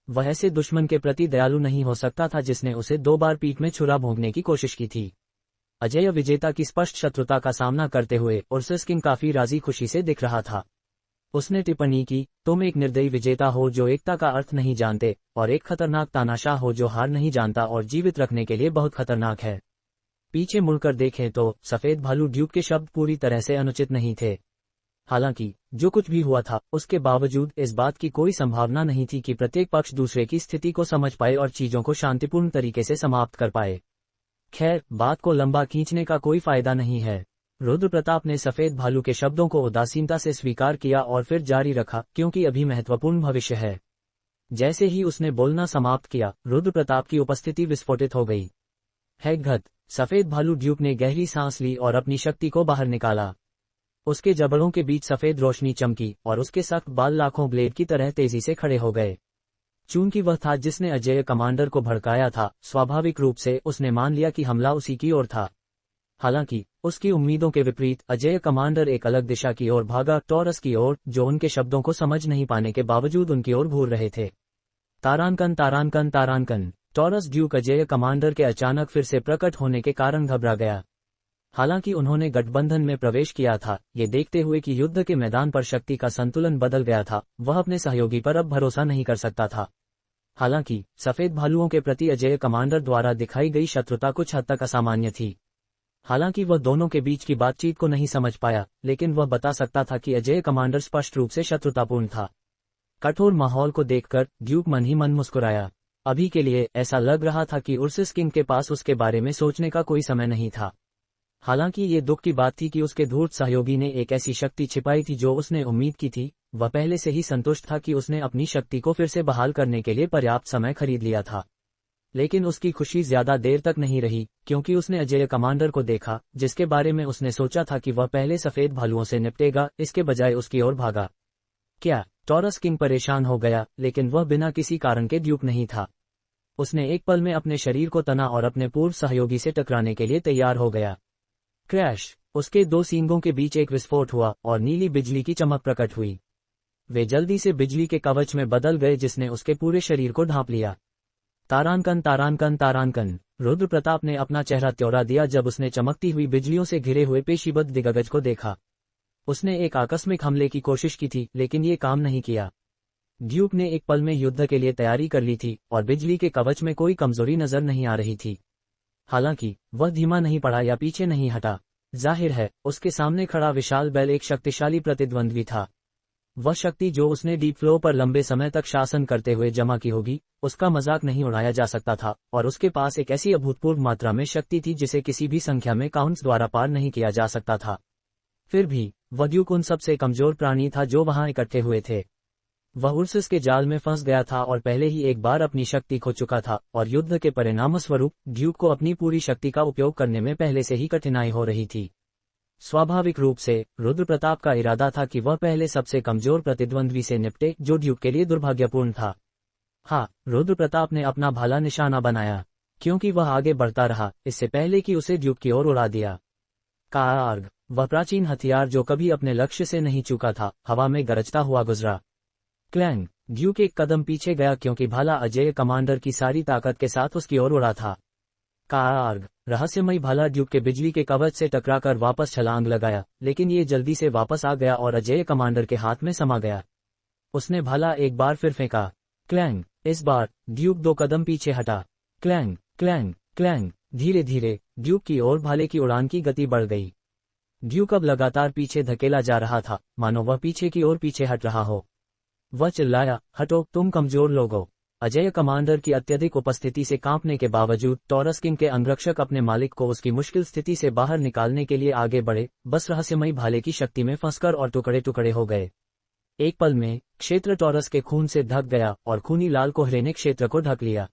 वह ऐसे दुश्मन के प्रति दयालु नहीं हो सकता था जिसने उसे 2 बार पीठ में छुरा भोंकने की कोशिश की थी। अजेय विजेता की स्पष्ट शत्रुता का सामना करते हुए उर्सस किंग काफी राजी खुशी से दिख रहा था। उसने टिप्पणी की, तुम एक निर्दयी विजेता हो जो एकता का अर्थ नहीं जानते, और एक खतरनाक तानाशाह हो जो हार नहीं जानता और जीवित रखने के लिए बहुत खतरनाक है। पीछे मुड़कर देखें तो सफेद भालू ड्यूक के शब्द पूरी तरह से अनुचित नहीं थे। हालांकि जो कुछ भी हुआ था, उसके बावजूद इस बात की कोई संभावना नहीं थी कि प्रत्येक पक्ष दूसरे की स्थिति को समझ पाए और चीजों को शांतिपूर्ण तरीके से समाप्त कर पाए। खैर, बात को लंबा खींचने का कोई फायदा नहीं है। रुद्र प्रताप ने सफेद भालू के शब्दों को उदासीनता से स्वीकार किया और फिर जारी रखा, क्योंकि अभी महत्वपूर्ण भविष्य है। जैसे ही उसने बोलना समाप्त किया, रुद्र प्रताप की उपस्थिति विस्फोटित हो गई। हैघत! सफेद भालू ड्यूक ने गहरी सांस ली और अपनी शक्ति को बाहर निकाला। उसके जबड़ों के बीच सफेद रोशनी चमकी और उसके सख्त बाल लाखों ब्लेड की तरह तेजी से खड़े हो गए। चूंकि वह था जिसने अजेय कमांडर को भड़काया था, स्वाभाविक रूप से उसने मान लिया कि हमला उसी की ओर था। हालांकि उसकी उम्मीदों के विपरीत अजेय कमांडर एक अलग दिशा की ओर भागा, टॉरस की ओर, जो उनके शब्दों को समझ नहीं पाने के बावजूद उनकी ओर घूर रहे थे। तारानकन तारानकन तारानकन। टॉरस ड्यूक अजेय कमांडर के अचानक फिर से प्रकट होने के कारण घबरा गया। हालांकि उन्होंने गठबंधन में प्रवेश किया था, ये देखते हुए कि युद्ध के मैदान पर शक्ति का संतुलन बदल गया था, वह अपने सहयोगी पर अब भरोसा नहीं कर सकता था। हालांकि सफेद भालुओं के प्रति अजेय कमांडर द्वारा दिखाई गई शत्रुता कुछ हद तक असामान्य थी। हालांकि वह दोनों के बीच की बातचीत को नहीं समझ पाया, लेकिन वह बता सकता था कि अजेय कमांडर स्पष्ट रूप से शत्रुतापूर्ण था। कठोर माहौल को देखकर ड्यूक मन ही मन मुस्कुराया। अभी के लिए ऐसा लग रहा था कि उर्सस किंग के पास उसके बारे में सोचने का कोई समय नहीं था। हालांकि ये दुख की बात थी कि उसके धूर्त सहयोगी ने एक ऐसी शक्ति छिपाई थी जो उसने उम्मीद की थी। वह पहले से ही संतुष्ट था कि उसने अपनी शक्ति को फिर से बहाल करने के लिए पर्याप्त समय खरीद लिया था। लेकिन उसकी खुशी ज्यादा देर तक नहीं रही, क्योंकि उसने अजेय कमांडर को देखा, जिसके बारे में उसने सोचा था कि वह पहले सफेद भालुओं से निपटेगा, इसके बजाय उसकी ओर भागा। क्या? टॉरस किंग परेशान हो गया, लेकिन वह बिना किसी कारण के ड्यूक नहीं था। उसने एक पल में अपने शरीर को तना और अपने पूर्व सहयोगी से टकराने के लिए तैयार हो गया। क्रैश! उसके 2 सींगों के बीच एक विस्फोट हुआ और नीली बिजली की चमक प्रकट हुई। वे जल्दी से बिजली के कवच में बदल गए जिसने उसके पूरे शरीर को ढांप लिया। तारानकन तारानकन तारानकन। रुद्र प्रताप ने अपना चेहरा त्योरा दिया जब उसने चमकती हुई बिजलियों से घिरे हुए पेशीबद्ध दिग्गज को देखा। उसने एक आकस्मिक हमले की कोशिश की थी, लेकिन ये काम नहीं किया। ड्यूक ने एक पल में युद्ध के लिए तैयारी कर ली थी और बिजली के कवच में कोई कमजोरी नजर नहीं आ रही थी। हालांकि वह धीमा नहीं पड़ा या पीछे नहीं हटा। जाहिर है, उसके सामने खड़ा विशाल बैल एक शक्तिशाली प्रतिद्वंद्वी था। वह शक्ति जो उसने डीप फ्लो पर लंबे समय तक शासन करते हुए जमा की होगी, उसका मजाक नहीं उड़ाया जा सकता था, और उसके पास एक ऐसी अभूतपूर्व मात्रा में शक्ति थी जिसे किसी भी संख्या में काउंट्स द्वारा पार नहीं किया जा सकता था। फिर भी वह ड्यूक उन सबसे कमजोर प्राणी था जो वहां इकट्ठे हुए थे। वह उर्सस के जाल में फंस गया था और पहले ही एक बार अपनी शक्ति खो चुका था, और युद्ध के परिणामस्वरूप ड्यूक को अपनी पूरी शक्ति का उपयोग करने में पहले से ही कठिनाई हो रही थी। स्वाभाविक रूप से रुद्र प्रताप का इरादा था कि वह पहले सबसे कमजोर प्रतिद्वंद्वी से निपटे, जो ड्यूक के लिए दुर्भाग्यपूर्ण था। हाँ, रुद्र प्रताप ने अपना भाला निशाना बनाया। क्योंकि वह आगे बढ़ता रहा इससे पहले कि उसे ड्यूक की ओर उड़ा दिया। कार्ग, वह प्राचीन हथियार जो कभी अपने लक्ष्य से नहीं चूका था, हवा में गरजता हुआ गुजरा। क्लैंग, ड्यूक एक कदम पीछे गया क्योंकि भाला अजेय कमांडर की सारी ताकत के साथ उसकी ओर उड़ा था। कार्ग, रहस्यमयी भाला ड्यूक के बिजली के कवच से टकराकर वापस छलांग लगाया, लेकिन ये जल्दी से वापस आ गया और अजेय कमांडर के हाथ में समा गया। उसने भाला एक बार फिर फेंका। क्लैंग, इस बार ड्यूक 2 कदम पीछे हटा। क्लैंग, क्लैंग, क्लैंग, धीरे धीरे ड्यूक की ओर भाले की उड़ान की गति बढ़ गई। ड्यूक अब लगातार पीछे धकेला जा रहा था, मानो वह पीछे की ओर पीछे हट रहा हो। वह चिल्लाया, हटो तुम कमजोर लोगो। अजेय कमांडर की अत्यधिक उपस्थिति से कांपने के बावजूद टॉरस किंग के अंगरक्षक अपने मालिक को उसकी मुश्किल स्थिति से बाहर निकालने के लिए आगे बढ़े, बस रहस्यमयी भाले की शक्ति में फंसकर और टुकड़े टुकड़े हो गए। एक पल में क्षेत्र टॉरस के खून से ढक गया और खूनी लाल कोहरे ने क्षेत्र को ढक लिया।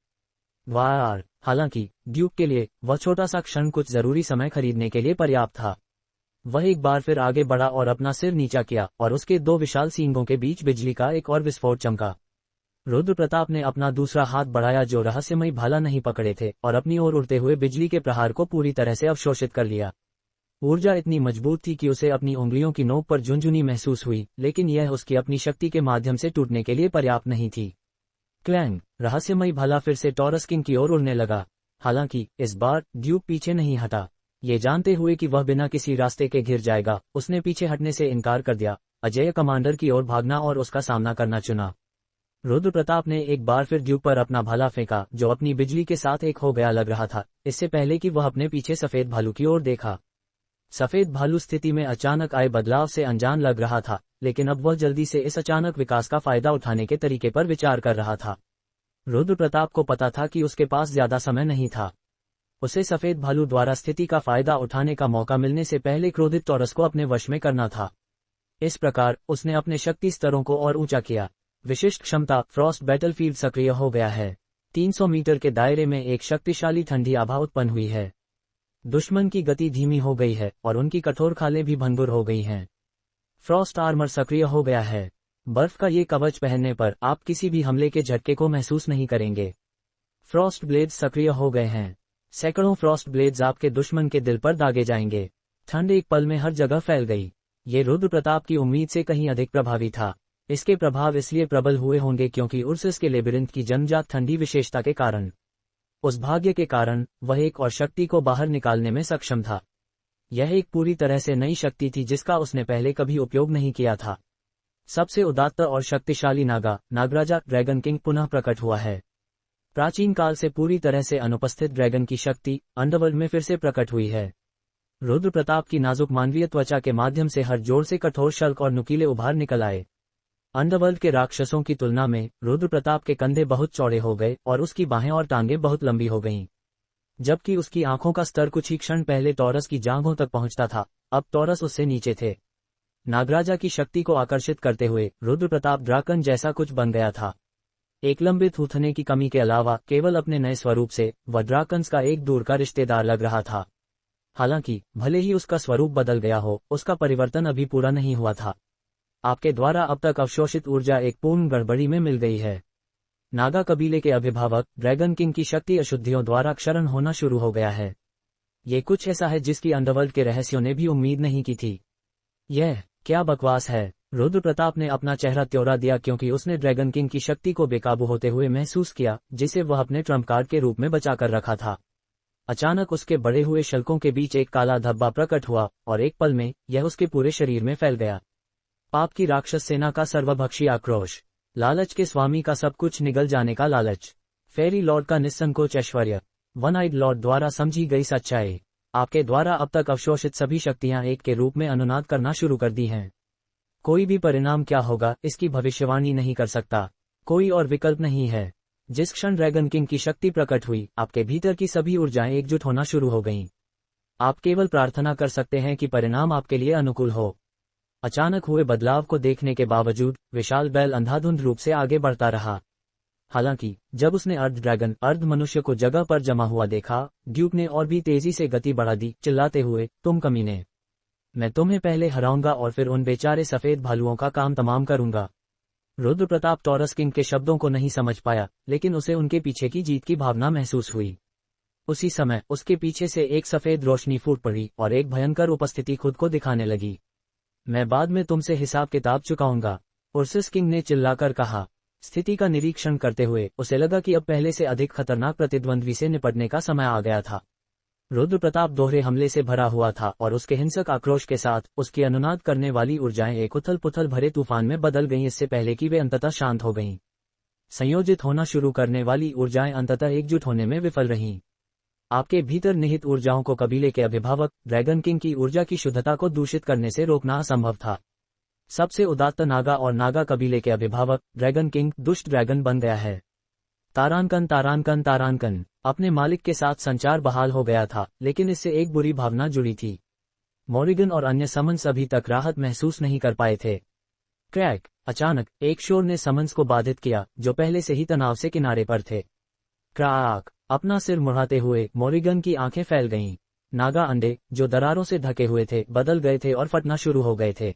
वार, हालांकि ड्यूक के लिए वह छोटा सा क्षण कुछ जरूरी समय खरीदने के लिए पर्याप्त था। वह एक बार फिर आगे बढ़ा और अपना सिर नीचा किया और उसके 2 विशाल सींगों के बीच बिजली का एक और विस्फोट चमका। रुद्र प्रताप ने अपना दूसरा हाथ बढ़ाया जो रहस्यमयी भाला नहीं पकड़े थे और अपनी ओर उड़ते हुए बिजली के प्रहार को पूरी तरह से अवशोषित कर लिया। ऊर्जा इतनी मजबूत थी कि उसे अपनी उंगलियों की नोक पर झुनझुनी महसूस हुई, लेकिन यह उसकी अपनी शक्ति के माध्यम से टूटने के लिए पर्याप्त नहीं थी। क्लैंग, रहस्यमयी भाला फिर से टॉरस किंग की ओर उड़ने लगा। हालांकि इस बार ड्यूक पीछे नहीं हटा। ये जानते हुए कि वह बिना किसी रास्ते के घिर जाएगा, उसने पीछे हटने से इनकार कर दिया, अजेय कमांडर की ओर भागना और उसका सामना करना चुना। रुद्र प्रताप ने एक बार फिर ड्यूक पर अपना भाला फेंका जो अपनी बिजली के साथ एक हो गया लग रहा था, इससे पहले कि वह अपने पीछे सफेद भालू की ओर देखा। सफेद भालू स्थिति में अचानक आए बदलाव से अनजान लग रहा था, लेकिन अब वह जल्दी से इस अचानक विकास का फायदा उठाने के तरीके पर विचार कर रहा था। रुद्र प्रताप को पता था कि उसके पास ज्यादा समय नहीं था। उसे सफेद भालू द्वारा स्थिति का फायदा उठाने का मौका मिलने से पहले क्रोधित टॉरस को अपने वश में करना था। इस प्रकार उसने अपने शक्ति स्तरों को और ऊंचा किया। विशिष्ट क्षमता फ्रॉस्ट बैटलफील्ड सक्रिय हो गया है। 300 मीटर के दायरे में एक शक्तिशाली ठंडी आभा उत्पन्न हुई है। दुश्मन की गति धीमी हो गई है और उनकी कठोर खालें भी भंगुर हो गई हैं। फ्रॉस्ट आर्मर सक्रिय हो गया है। बर्फ का ये कवच पहनने पर आप किसी भी हमले के झटके को महसूस नहीं करेंगे। फ्रॉस्ट ब्लेड्स सक्रिय हो गए हैं। सैकड़ों फ्रॉस्ट ब्लेड्स आपके दुश्मन के दिल पर दागे जाएंगे। ठंड एक पल में हर जगह फैल गई। ये रुद्र प्रताप की उम्मीद से कहीं अधिक प्रभावी था। इसके प्रभाव इसलिए प्रबल हुए होंगे क्योंकि उर्सस के लेबिरिंथ की जन्मजात ठंडी विशेषता के कारण, उस भाग्य के कारण वह एक और शक्ति को बाहर निकालने में सक्षम था। यह एक पूरी तरह से नई शक्ति थी जिसका उसने पहले कभी उपयोग नहीं किया था। सबसे उदात्त और शक्तिशाली नागराजा ड्रैगन किंग पुनः प्रकट हुआ है। प्राचीन काल से पूरी तरह से अनुपस्थित ड्रैगन की शक्ति अंडरवर्ल्ड में फिर से प्रकट हुई है। रुद्र प्रताप की नाजुक मानवीय त्वचा के माध्यम से हर जोड़ से कठोर शल्क और नुकीले उभार निकल आए। अंडरवर्ल्ड के राक्षसों की तुलना में रुद्र प्रताप के कंधे बहुत चौड़े हो गए और उसकी बाहें और टांगें बहुत लंबी हो गईं। जबकि उसकी आंखों का स्तर कुछ ही क्षण पहले टॉरस की जांघों तक पहुंचता था, अब टॉरस उससे नीचे थे। नागराजा की शक्ति को आकर्षित करते हुए रुद्र प्रताप ड्राकन जैसा कुछ बन गया था। एक लंबे थूथने की कमी के अलावा केवल अपने नए स्वरूप से वह ड्राकन्स का एक दूर का रिश्तेदार लग रहा था। हालांकि भले ही उसका स्वरूप बदल गया हो, उसका परिवर्तन अभी पूरा नहीं हुआ था। आपके द्वारा अब तक अवशोषित ऊर्जा एक पूर्ण गड़बड़ी में मिल गई है। नागा कबीले के अभिभावक ड्रैगन किंग की शक्ति अशुद्धियों द्वारा क्षरण होना शुरू हो गया है। ये कुछ ऐसा है जिसकी अंडरवर्ल्ड के रहस्यों ने भी उम्मीद नहीं की थी। यह क्या बकवास है। रुद्र प्रताप ने अपना चेहरा त्योरा दिया क्योंकि उसने ड्रैगन किंग की शक्ति को बेकाबू होते हुए महसूस किया, जिसे वह अपने ट्रम्प कार्ड के रूप में बचा कर रखा था। अचानक उसके बढ़े हुए शल्कों के बीच एक काला धब्बा प्रकट हुआ और एक पल में यह उसके पूरे शरीर में फैल गया। पाप की राक्षस सेना का सर्वभक्षी आक्रोश, लालच के स्वामी का सब कुछ निगल जाने का लालच, फेरी लॉर्ड का निस्संकोच ऐश्वर्य, वन आइड लॉर्ड द्वारा समझी गई सच्चाई। आपके द्वारा अब तक अवशोषित सभी शक्तियां एक के रूप में अनुनाद करना शुरू कर दी हैं। कोई भी परिणाम क्या होगा इसकी भविष्यवाणी नहीं कर सकता। कोई और विकल्प नहीं है। जिस क्षण ड्रैगन किंग की शक्ति प्रकट हुई, आपके भीतर की सभी ऊर्जाएं एकजुट होना शुरू हो गईं। आप केवल प्रार्थना कर सकते हैं कि परिणाम आपके लिए अनुकूल हो। अचानक हुए बदलाव को देखने के बावजूद विशाल बैल अंधाधुंध रूप से आगे बढ़ता रहा। हालांकि जब उसने अर्ध ड्रैगन अर्ध मनुष्य को जगह पर जमा हुआ देखा, ड्यूक ने और भी तेजी से गति बढ़ा दी, चिल्लाते हुए, तुम कमीने, मैं तुम्हें पहले हराऊंगा और फिर उन बेचारे सफेद भालुओं का काम तमाम करूंगा। रुद्र प्रताप टॉरस किंग के शब्दों को नहीं समझ पाया, लेकिन उसे उनके पीछे की जीत की भावना महसूस हुई। उसी समय उसके पीछे से एक सफेद रोशनी फूट पड़ी और एक भयंकर उपस्थिति खुद को दिखाने लगी। मैं बाद में तुमसे हिसाब किताब चुकाऊंगा, उर्सस किंग ने चिल्लाकर कहा। स्थिति का निरीक्षण करते हुए उसे लगा कि अब पहले से अधिक खतरनाक प्रतिद्वंद्वी से निपटने का समय आ गया था। रुद्र प्रताप दोहरे हमले से भरा हुआ था और उसके हिंसक आक्रोश के साथ उसकी अनुनाद करने वाली ऊर्जाएं एक उथल पुथल भरे तूफान में बदल गईं, इससे पहले कि वे अंततः शांत हो गईं। संयोजित होना शुरू करने वाली ऊर्जाएं अंततः एकजुट होने में विफल रहीं। आपके भीतर निहित ऊर्जाओं को कबीले के अभिभावक ड्रैगन किंग की ऊर्जा की शुद्धता को दूषित करने से रोकना असंभव था। सबसे उदात्त नागा और नागा कबीले के अभिभावक ड्रैगन किंग दुष्ट ड्रैगन बन गया है। तारानकन तारानकन तारानकन। अपने मालिक के साथ संचार बहाल हो गया था, लेकिन इससे एक बुरी भावना जुड़ी थी। मोरिगन और अन्य समन्स अभी तक राहत महसूस नहीं कर पाए थे। क्रैक! अचानक एक शोर ने समन्स को बाधित किया, जो पहले से ही तनाव से किनारे पर थे। क्राक! अपना सिर मुड़ाते हुए मोरिगन की आंखें फैल गईं। नागा अंडे, जो दरारों से ढके हुए थे, बदल गए थे और फटना शुरू हो गए थे।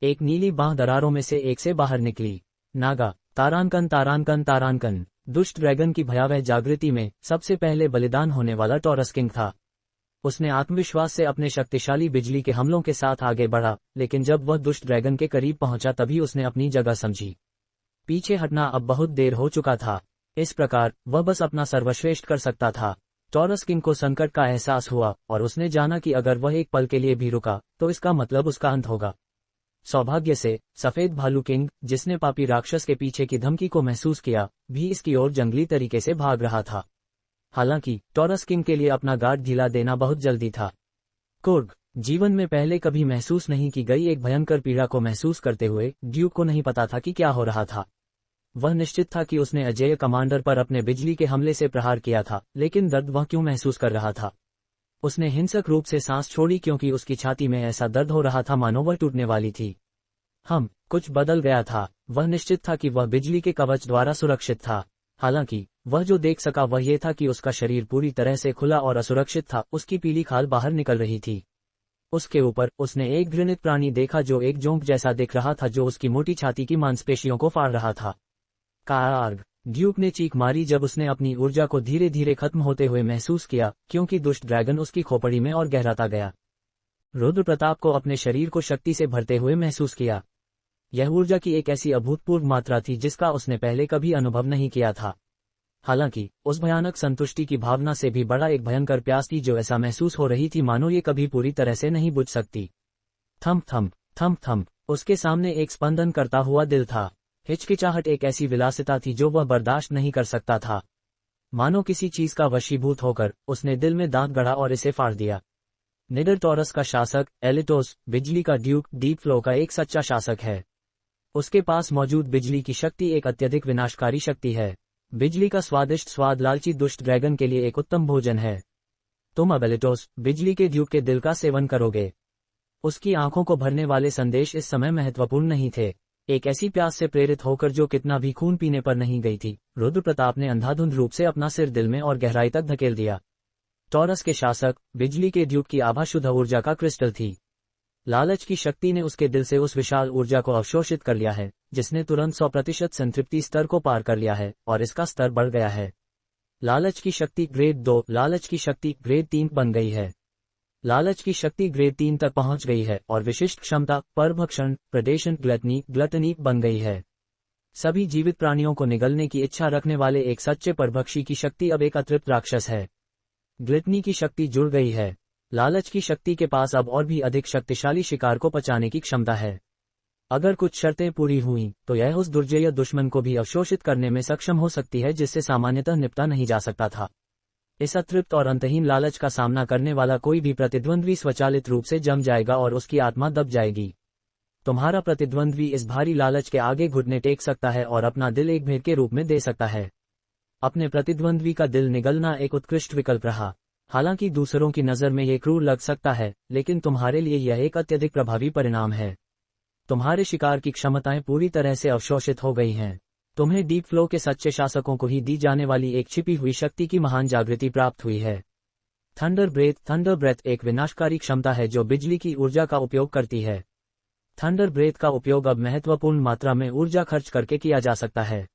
एक नीली बांह दरारों में से एक से बाहर निकली। नागा! तारानकन तारानकन तारानकन। दुष्ट ड्रैगन की भयावह जागृति में सबसे पहले बलिदान होने वाला टॉरस किंग था। उसने आत्मविश्वास से अपने शक्तिशाली बिजली के हमलों के साथ आगे बढ़ा, लेकिन जब वह दुष्ट ड्रैगन के करीब पहुंचा तभी उसने अपनी जगह समझी। पीछे हटना अब बहुत देर हो चुका था। इस प्रकार वह बस अपना सर्वश्रेष्ठ कर सकता था। टॉरस किंग को संकट का एहसास हुआ और उसने जाना कि अगर वह एक पल के लिए भी रुका तो इसका मतलब उसका अंत होगा। सौभाग्य से सफेद भालू किंग, जिसने पापी राक्षस के पीछे की धमकी को महसूस किया, भी इसकी ओर जंगली तरीके से भाग रहा था। हालांकि टॉरस किंग के लिए अपना गार्ड ढीला देना बहुत जल्दी था। कुर्ग! जीवन में पहले कभी महसूस नहीं की गई एक भयंकर पीड़ा को महसूस करते हुए ड्यूक को नहीं पता था कि क्या हो रहा था। वह निश्चित था कि उसने अजेय कमांडर पर अपने बिजली के हमले से प्रहार किया था, लेकिन दर्द वह क्यों महसूस कर रहा था? उसने हिंसक रूप से सांस छोड़ी क्योंकि उसकी छाती में ऐसा दर्द हो रहा था मानो वह टूटने वाली थी। कुछ बदल गया था। वह निश्चित था कि वह बिजली के कवच द्वारा सुरक्षित था। हालांकि वह जो देख सका वह ये था कि उसका शरीर पूरी तरह से खुला और असुरक्षित था। उसकी पीली खाल बाहर निकल रही थी। उसके ऊपर उसने एक घृणित प्राणी देखा जो एक जोंक जैसा दिख रहा था, जो उसकी मोटी छाती की मांसपेशियों को फाड़ रहा था। कार्ग! ड्यूक ने चीख मारी जब उसने अपनी ऊर्जा को धीरे धीरे खत्म होते हुए महसूस किया, क्योंकि दुष्ट ड्रैगन उसकी खोपड़ी में और गहराता गया। रुद्र प्रताप को अपने शरीर को शक्ति से भरते हुए महसूस किया। यह ऊर्जा की एक ऐसी अभूतपूर्व मात्रा थी जिसका उसने पहले कभी अनुभव नहीं किया था। हालांकि उस भयानक संतुष्टि की भावना से भी बड़ा एक भयंकर प्यास थी जो ऐसा महसूस हो रही थी मानो ये कभी पूरी तरह से नहीं बुझ सकती। Thump thump thump thump. उसके सामने एक स्पंदन करता हुआ दिल था। हिचकिचाहट एक ऐसी विलासिता थी जो वह बर्दाश्त नहीं कर सकता था। मानो किसी चीज का वशीभूत होकर उसने दिल में दांत गड़ा और इसे फाड़ दिया। निडर टॉरस का शासक एलिटोस, बिजली का ड्यूक, डीप फ्लो का एक सच्चा शासक है। उसके पास मौजूद बिजली की शक्ति एक अत्यधिक विनाशकारी शक्ति है। बिजली का स्वादिष्ट स्वाद लालची दुष्ट ड्रैगन के लिए एक उत्तम भोजन है। तुम अब एलिटोस, बिजली के ड्यूक के दिल का सेवन करोगे। उसकी आंखों को भरने वाले संदेश इस समय महत्वपूर्ण नहीं थे। एक ऐसी प्यास से प्रेरित होकर जो कितना भी खून पीने पर नहीं गई थी, रुद्र प्रताप ने अंधाधुंध रूप से अपना सिर दिल में और गहराई तक धकेल दिया। टॉरस के शासक, बिजली के ड्यूक की आभा शुद्ध ऊर्जा का क्रिस्टल थी। लालच की शक्ति ने उसके दिल से उस विशाल ऊर्जा को अवशोषित कर लिया है, जिसने तुरंत 100% संतृप्ति स्तर को पार कर लिया है, और इसका स्तर बढ़ गया है। लालच की शक्ति ग्रेड 2, लालच की शक्ति ग्रेड 3 बन गई है। लालच की शक्ति ग्रेड 3 तक पहुंच गई है और विशिष्ट क्षमता परभक्षण, प्रेडेशन, ग्लटनी बन गई है। सभी जीवित प्राणियों को निगलने की इच्छा रखने वाले एक सच्चे परभक्षी की शक्ति अब एक अतृप्त राक्षस है। ग्लटनी की शक्ति जुड़ गई है। लालच की शक्ति के पास अब और भी अधिक शक्तिशाली शिकार को पचाने की क्षमता है। अगर कुछ शर्तें पूरी हुई तो यह उस दुर्जय दुश्मन को भी अवशोषित करने में सक्षम हो सकती है जिससे सामान्यतः निपटा नहीं जा सकता था। इस अतृप्त और अंतहीन लालच का सामना करने वाला कोई भी प्रतिद्वंद्वी स्वचालित रूप से जम जाएगा और उसकी आत्मा दब जाएगी। तुम्हारा प्रतिद्वंद्वी इस भारी लालच के आगे घुटने टेक सकता है और अपना दिल एक भेंट के रूप में दे सकता है। अपने प्रतिद्वंद्वी का दिल निगलना एक उत्कृष्ट विकल्प रहा। हालांकि दूसरों की नज़र में ये क्रूर लग सकता है, लेकिन तुम्हारे लिए यह एक अत्यधिक प्रभावी परिणाम है। तुम्हारे शिकार की क्षमताएं पूरी तरह से अवशोषित हो गई हैं। तुम्हें डीप फ्लो के सच्चे शासकों को ही दी जाने वाली एक छिपी हुई शक्ति की महान जागृति प्राप्त हुई है। थंडर ब्रेथ एक विनाशकारी क्षमता है जो बिजली की ऊर्जा का उपयोग करती है। थंडर ब्रेथ का उपयोग अब महत्वपूर्ण मात्रा में ऊर्जा खर्च करके किया जा सकता है।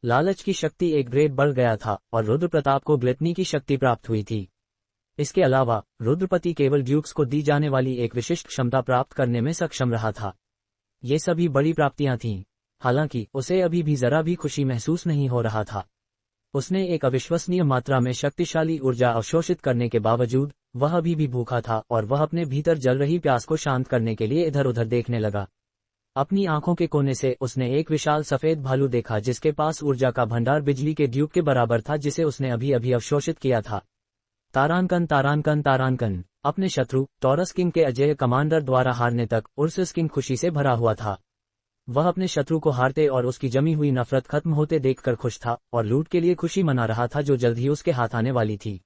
लालच की शक्ति एक ग्रेड बढ़ गया था और रुद्र प्रताप को ग्लटनी की शक्ति प्राप्त हुई थी। इसके अलावा रुद्रपति केवल ड्यूक्स को दी जाने वाली एक विशिष्ट क्षमता प्राप्त करने में सक्षम रहा था। ये सभी बड़ी प्राप्तियां थीं। हालांकि उसे अभी भी जरा भी खुशी महसूस नहीं हो रहा था। उसने एक अविश्वसनीय मात्रा में शक्तिशाली ऊर्जा अवशोषित करने के बावजूद वह अभी भी भूखा था और वह अपने भीतर जल रही प्यास को शांत करने के लिए इधर उधर देखने लगा। अपनी आंखों के कोने से उसने एक विशाल सफेद भालू देखा जिसके पास ऊर्जा का भंडार बिजली के ड्यूब के बराबर था जिसे उसने अभी अभी अवशोषित किया था। तारांकन तारांकन तारांकन। अपने शत्रु टॉरस किंग के अजेय कमांडर द्वारा हारने तक उर्सस किंग खुशी से भरा हुआ था। वह अपने शत्रु को हारते और उसकी जमी हुई नफरत खत्म होते देखकर खुश था और लूट के लिए खुशी मना रहा था जो जल्द ही उसके हाथ आने वाली थी।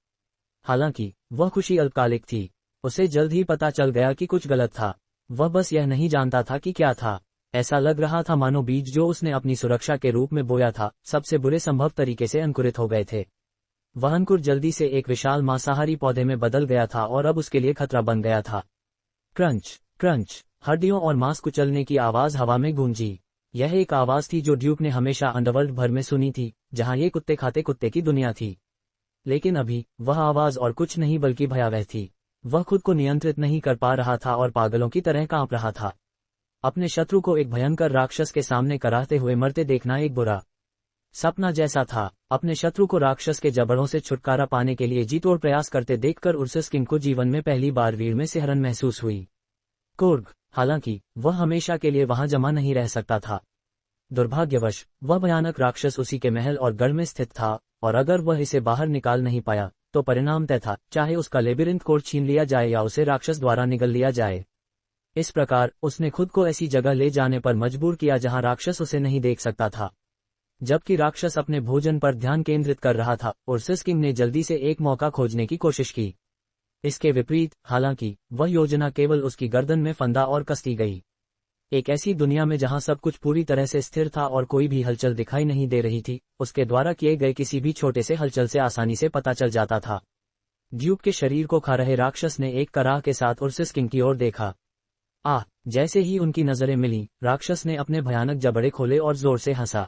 हालांकि वह खुशी अल्पकालिक थी। उसे जल्द ही पता चल गया कि कुछ गलत था। वह बस यह नहीं जानता था कि क्या था। ऐसा लग रहा था मानो बीज जो उसने अपनी सुरक्षा के रूप में बोया था सबसे बुरे संभव तरीके से अंकुरित हो गए थे। वह अंकुर जल्दी से एक विशाल मांसाहारी पौधे में बदल गया था और अब उसके लिए खतरा बन गया था। Crunch crunch. हड्डियों और मांस कुचलने की आवाज हवा में गूंजी। यह एक आवाज थी जो ड्यूक ने हमेशा अंडरवर्ल्ड भर में सुनी थी, जहां ये कुत्ते खाते कुत्ते की दुनिया थी। लेकिन अभी वह आवाज और कुछ नहीं बल्कि भयावह थी। वह खुद को नियंत्रित नहीं कर पा रहा था और पागलों की तरह कांप रहा था। अपने शत्रु को एक भयंकर राक्षस के सामने कराहते हुए मरते देखना एक बुरा सपना जैसा था। अपने शत्रु को राक्षस के जबड़ों से छुटकारा पाने के लिए जी तोड़ प्रयास करते देखकर उर्सस किंग को जीवन में पहली बार वीर में सिहरन महसूस हुई। कोर्ग। हालांकि वह हमेशा के लिए वहां जमा नहीं रह सकता था। दुर्भाग्यवश वह भयानक राक्षस उसी के महल और गढ़ में स्थित था और अगर वह इसे बाहर निकाल नहीं पाया तो परिणाम तय था, चाहे उसका लेबिरिंथ कोड छीन लिया जाए या उसे राक्षस द्वारा निगल लिया जाए। इस प्रकार उसने खुद को ऐसी जगह ले जाने पर मजबूर किया जहां राक्षस उसे नहीं देख सकता था। जबकि राक्षस अपने भोजन पर ध्यान केंद्रित कर रहा था, उर्सस किंग ने जल्दी से एक मौका खोजने की कोशिश की। इसके विपरीत हालांकि वह योजना केवल उसकी गर्दन में फंदा और कसती गई। एक ऐसी दुनिया में जहां सब कुछ पूरी तरह से स्थिर था और कोई भी हलचल दिखाई नहीं दे रही थी, उसके द्वारा किए गए किसी भी छोटे से हलचल से आसानी से पता चल जाता था। ड्यूक के शरीर को खा रहे राक्षस ने एक कराह के साथ उर्सस किंग की ओर देखा। जैसे ही उनकी नजरें मिली, राक्षस ने अपने भयानक जबड़े खोले और जोर से हंसा।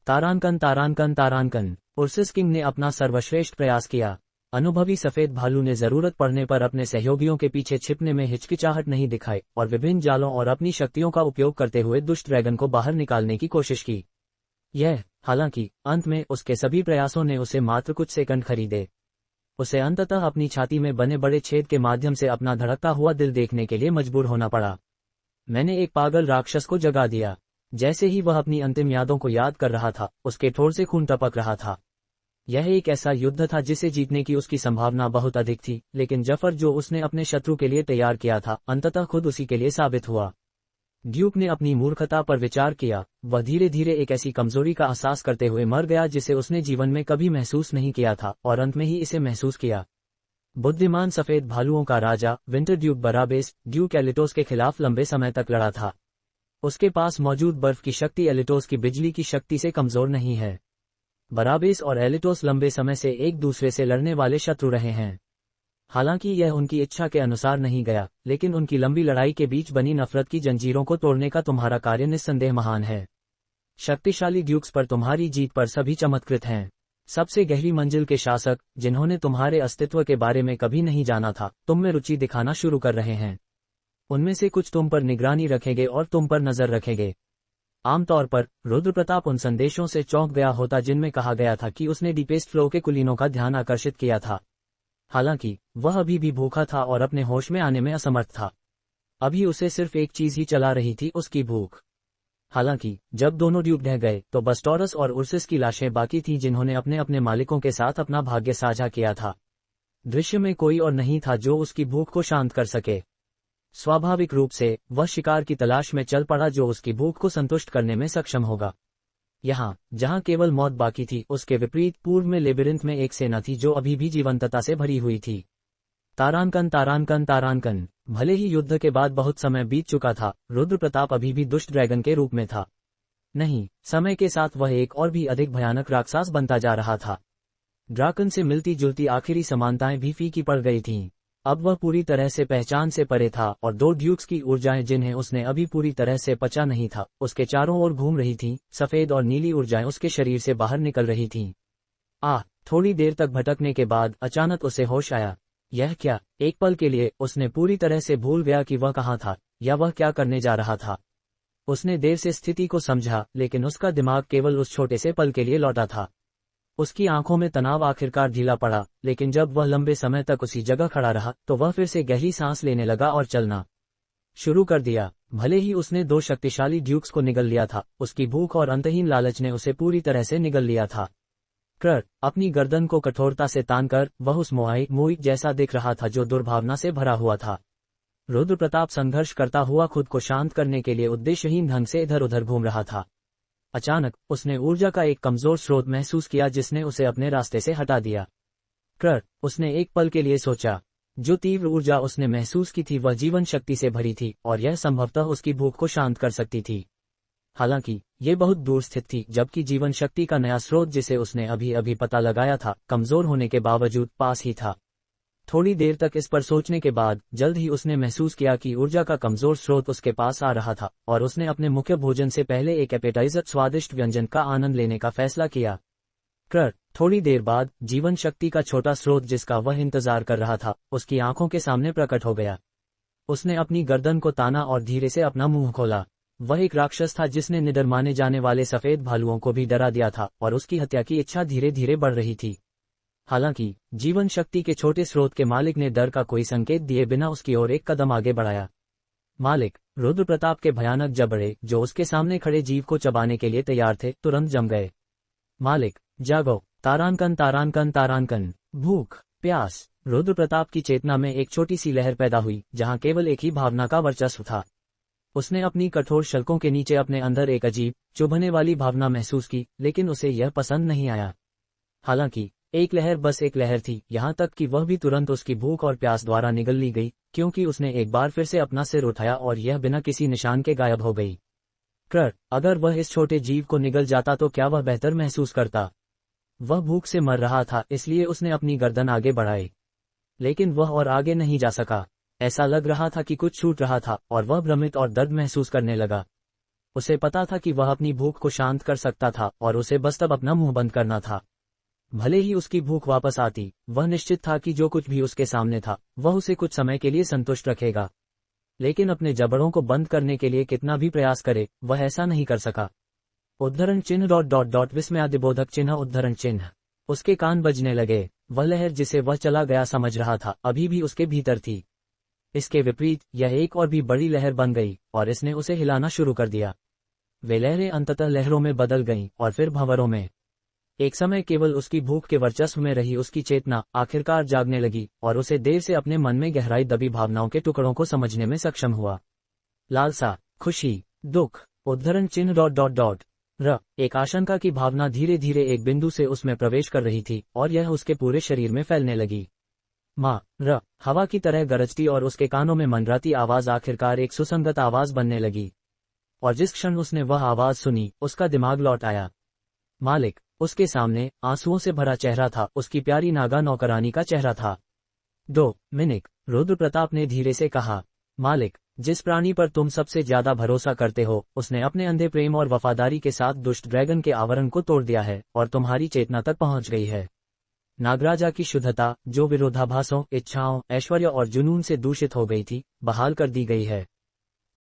तारांकन तारांकन तारांकन। उर्सस किंग ने अपना सर्वश्रेष्ठ प्रयास किया। अनुभवी सफेद भालू ने जरूरत पड़ने पर अपने सहयोगियों के पीछे छिपने में हिचकिचाहट नहीं दिखाई और विभिन्न जालों और अपनी शक्तियों का उपयोग करते हुए दुष्ट ड्रैगन को बाहर निकालने की कोशिश की। हालांकि अंत में उसके सभी प्रयासों ने उसे मात्र कुछ सेकंड खरीदे। उसे अंततः अपनी छाती में बने बड़े छेद के माध्यम से अपना धड़कता हुआ दिल देखने के लिए मजबूर होना पड़ा। मैंने एक पागल राक्षस को जगा दिया। जैसे ही वह अपनी अंतिम यादों को याद कर रहा था, उसके ठोर से खून टपक रहा था। यह एक ऐसा युद्ध था जिसे जीतने की उसकी संभावना बहुत अधिक थी, लेकिन जफर जो उसने अपने शत्रु के लिए तैयार किया था अंततः खुद उसी के लिए साबित हुआ। ड्यूक ने अपनी मूर्खता पर विचार किया। वह धीरे धीरे एक ऐसी कमजोरी का एहसास करते हुए मर गया जिसे उसने जीवन में कभी महसूस नहीं किया था और अंत में ही इसे महसूस किया। बुद्धिमान सफेद भालुओं का राजा विंटर ड्यूक बराबेस ड्यूक एलिटोस के खिलाफ लंबे समय तक लड़ा था। उसके पास मौजूद बर्फ की शक्ति एलिटोस की बिजली की शक्ति से कमजोर नहीं है। बराबेस और एलिटोस लंबे समय से एक दूसरे से लड़ने वाले शत्रु रहे हैं। हालांकि यह उनकी इच्छा के अनुसार नहीं गया, लेकिन उनकी लंबी लड़ाई के बीच बनी नफरत की जंजीरों को तोड़ने का तुम्हारा कार्य निस्संदेह महान है। शक्तिशाली ड्यूक्स पर तुम्हारी जीत पर सभी चमत्कृत हैं। सबसे गहरी मंजिल के शासक, जिन्होंने तुम्हारे अस्तित्व के बारे में कभी नहीं जाना था, तुम में रुचि दिखाना शुरू कर रहे हैं। उनमें से कुछ तुम पर निगरानी रखेंगे और तुम पर नजर रखेंगे। आमतौर पर रुद्र प्रताप उन संदेशों से चौंक गया होता जिनमें कहा गया था कि उसने डीपेस्ट फ्लो के कुलीनों का ध्यान आकर्षित किया था। हालांकि वह अभी भी भूखा था और अपने होश में आने में असमर्थ था। अभी उसे सिर्फ एक चीज ही चला रही थी, उसकी भूख। हालांकि जब दोनों ड्यूक ढह गए तो बस टॉरस और उर्सस की लाशें बाकी थीं जिन्होंने अपने अपने मालिकों के साथ अपना भाग्य साझा किया था। दृश्य में कोई और नहीं था जो उसकी भूख को शांत कर सके। स्वाभाविक रूप से वह शिकार की तलाश में चल पड़ा जो उसकी भूख को संतुष्ट करने में सक्षम होगा। यहाँ जहाँ केवल मौत बाकी थी, उसके विपरीत पूर्व में लेबिरिंथ में एक सेना थी जो अभी भी जीवंतता से भरी हुई थी। तारांकन तारांकन तारांकन। भले ही युद्ध के बाद बहुत समय बीत चुका था, रुद्र प्रताप अभी भी दुष्ट ड्रैगन के रूप में था। नहीं, समय के साथ वह एक और भी अधिक भयानक राक्षस बनता जा रहा था। ड्राकन से मिलती जुलती आखिरी समानताएं भी फीकी पड़ गई थीं। अब वह पूरी तरह से पहचान से परे था और दो ड्यूक्स की ऊर्जाएं जिन्हें उसने अभी पूरी तरह से पचा नहीं था, उसके चारों ओर घूम रही थीं। सफेद और नीली ऊर्जाएं उसके शरीर से बाहर निकल रही थीं। थोड़ी देर तक भटकने के बाद अचानक उसे होश आया। यह क्या? एक पल के लिए उसने पूरी तरह से भूल गया कि वह कहाँ था या वह क्या करने जा रहा था। उसने देर से स्थिति को समझा, लेकिन उसका दिमाग केवल उस छोटे से पल के लिए लौटा था। उसकी आंखों में तनाव आखिरकार ढीला पड़ा, लेकिन जब वह लंबे समय तक उसी जगह खड़ा रहा तो वह फिर से गहरी सांस लेने लगा और चलना शुरू कर दिया। भले ही उसने दो शक्तिशाली ड्यूक्स को निगल लिया था, उसकी भूख और अंतहीन लालच ने उसे पूरी तरह से निगल लिया था। अपनी गर्दन को कठोरता से तानकर वह उस मोई जैसा दिख रहा था जो दुर्भावना से भरा हुआ था। रुद्र प्रताप संघर्ष करता हुआ खुद को शांत करने के लिए उद्देश्यहीन ढंग से इधर उधर घूम रहा था। अचानक उसने ऊर्जा का एक कमजोर स्रोत महसूस किया जिसने उसे अपने रास्ते से हटा दिया। उसने एक पल के लिए सोचा, जो तीव्र ऊर्जा उसने महसूस की थी वह जीवन शक्ति से भरी थी और यह संभवतः उसकी भूख को शांत कर सकती थी। हालांकि ये बहुत दूर स्थित थी, जबकि जीवन शक्ति का नया स्रोत जिसे उसने अभी अभी पता लगाया था कमजोर होने के बावजूद पास ही था। थोड़ी देर तक इस पर सोचने के बाद जल्द ही उसने महसूस किया कि ऊर्जा का कमजोर स्रोत उसके पास आ रहा था और उसने अपने मुख्य भोजन से पहले एक एपेटाइजर स्वादिष्ट व्यंजन का आनंद लेने का फैसला किया। थोड़ी देर बाद जीवन शक्ति का छोटा स्रोत जिसका वह इंतजार कर रहा था उसकी आंखों के सामने प्रकट हो गया। उसने अपनी गर्दन को ताना और धीरे से अपना मुंह खोला। वह एक राक्षस था जिसने निडर माने जाने वाले सफेद भालुओं को भी डरा दिया था और उसकी हत्या की इच्छा धीरे धीरे बढ़ रही थी। हालांकि जीवन शक्ति के छोटे स्रोत के मालिक ने डर का कोई संकेत दिए बिना उसकी ओर एक कदम आगे बढ़ाया। मालिक रुद्र प्रताप के भयानक जबड़े जो उसके सामने खड़े जीव को चबाने के लिए तैयार थे तुरंत जम गए। मालिक जागो, तारांकन तारांकन तारांकन। भूख, प्यास। रुद्र प्रताप की चेतना में एक छोटी सी लहर पैदा हुई जहां केवल एक ही भावना का वर्चस्व था। उसने अपनी कठोर शल्कों के नीचे अपने अंदर एक अजीब चुभने वाली भावना महसूस की, लेकिन उसे यह पसंद नहीं आया। हालांकि एक लहर बस एक लहर थी, यहाँ तक कि वह भी तुरंत उसकी भूख और प्यास द्वारा निगल ली गई, क्योंकि उसने एक बार फिर से अपना सिर उठाया और यह बिना किसी निशान के गायब हो गई। अगर वह इस छोटे जीव को निगल जाता तो क्या वह बेहतर महसूस करता? वह भूख से मर रहा था, इसलिए उसने अपनी गर्दन आगे बढ़ाई, लेकिन वह और आगे नहीं जा सका। ऐसा लग रहा था कि कुछ छूट रहा था और वह भ्रमित और दर्द महसूस करने लगा। उसे पता था कि वह अपनी भूख को शांत कर सकता था और उसे बस तब अपना मुंह बंद करना था। भले ही उसकी भूख वापस आती, वह निश्चित था कि जो कुछ भी उसके सामने था वह उसे कुछ समय के लिए संतुष्ट रखेगा, लेकिन अपने जबड़ों को बंद करने के लिए कितना भी प्रयास करे वह ऐसा नहीं कर सका। उद्धरण चिन्ह ... विस्मयादिबोधक चिन्ह उद्धरण चिन्ह। उसके कान बजने लगे। वह लहर जिसे वह चला गया समझ रहा था अभी भी उसके भीतर थी। इसके विपरीत यह एक और भी बड़ी लहर बन गई और इसने उसे हिलाना शुरू कर दिया। वे लहरें अंततः लहरों में बदल गईं और फिर भंवरों में। एक समय केवल उसकी भूख के वर्चस्व में रही उसकी चेतना आखिरकार जागने लगी और उसे देर से अपने मन में गहराई दबी भावनाओं के टुकड़ों को समझने में सक्षम हुआ। लालसा, खुशी, दुख, उद्धरण चिन्ह ... एक आशंका की भावना धीरे धीरे एक बिंदु से उसमें प्रवेश कर रही थी और यह उसके पूरे शरीर में फैलने लगी। हवा की तरह गरजती और उसके कानों में मंडराती आवाज आखिरकार एक सुसंगत आवाज बनने लगी। और जिस क्षण उसने वह आवाज सुनी उसका दिमाग लौट आया। मालिक, उसके सामने आंसुओं से भरा चेहरा था, उसकी प्यारी नागा नौकरानी का चेहरा था। 2 मिनट, रुद्र प्रताप ने धीरे से कहा। मालिक, जिस प्राणी पर तुम सबसे ज्यादा भरोसा करते हो उसने अपने अंधे प्रेम और वफादारी के साथ दुष्ट ड्रैगन के आवरण को तोड़ दिया है और तुम्हारी चेतना तक पहुंच गई है। नागराजा की शुद्धता जो विरोधाभासों, इच्छाओं, ऐश्वर्य और जुनून से दूषित हो गई थी, बहाल कर दी गई है।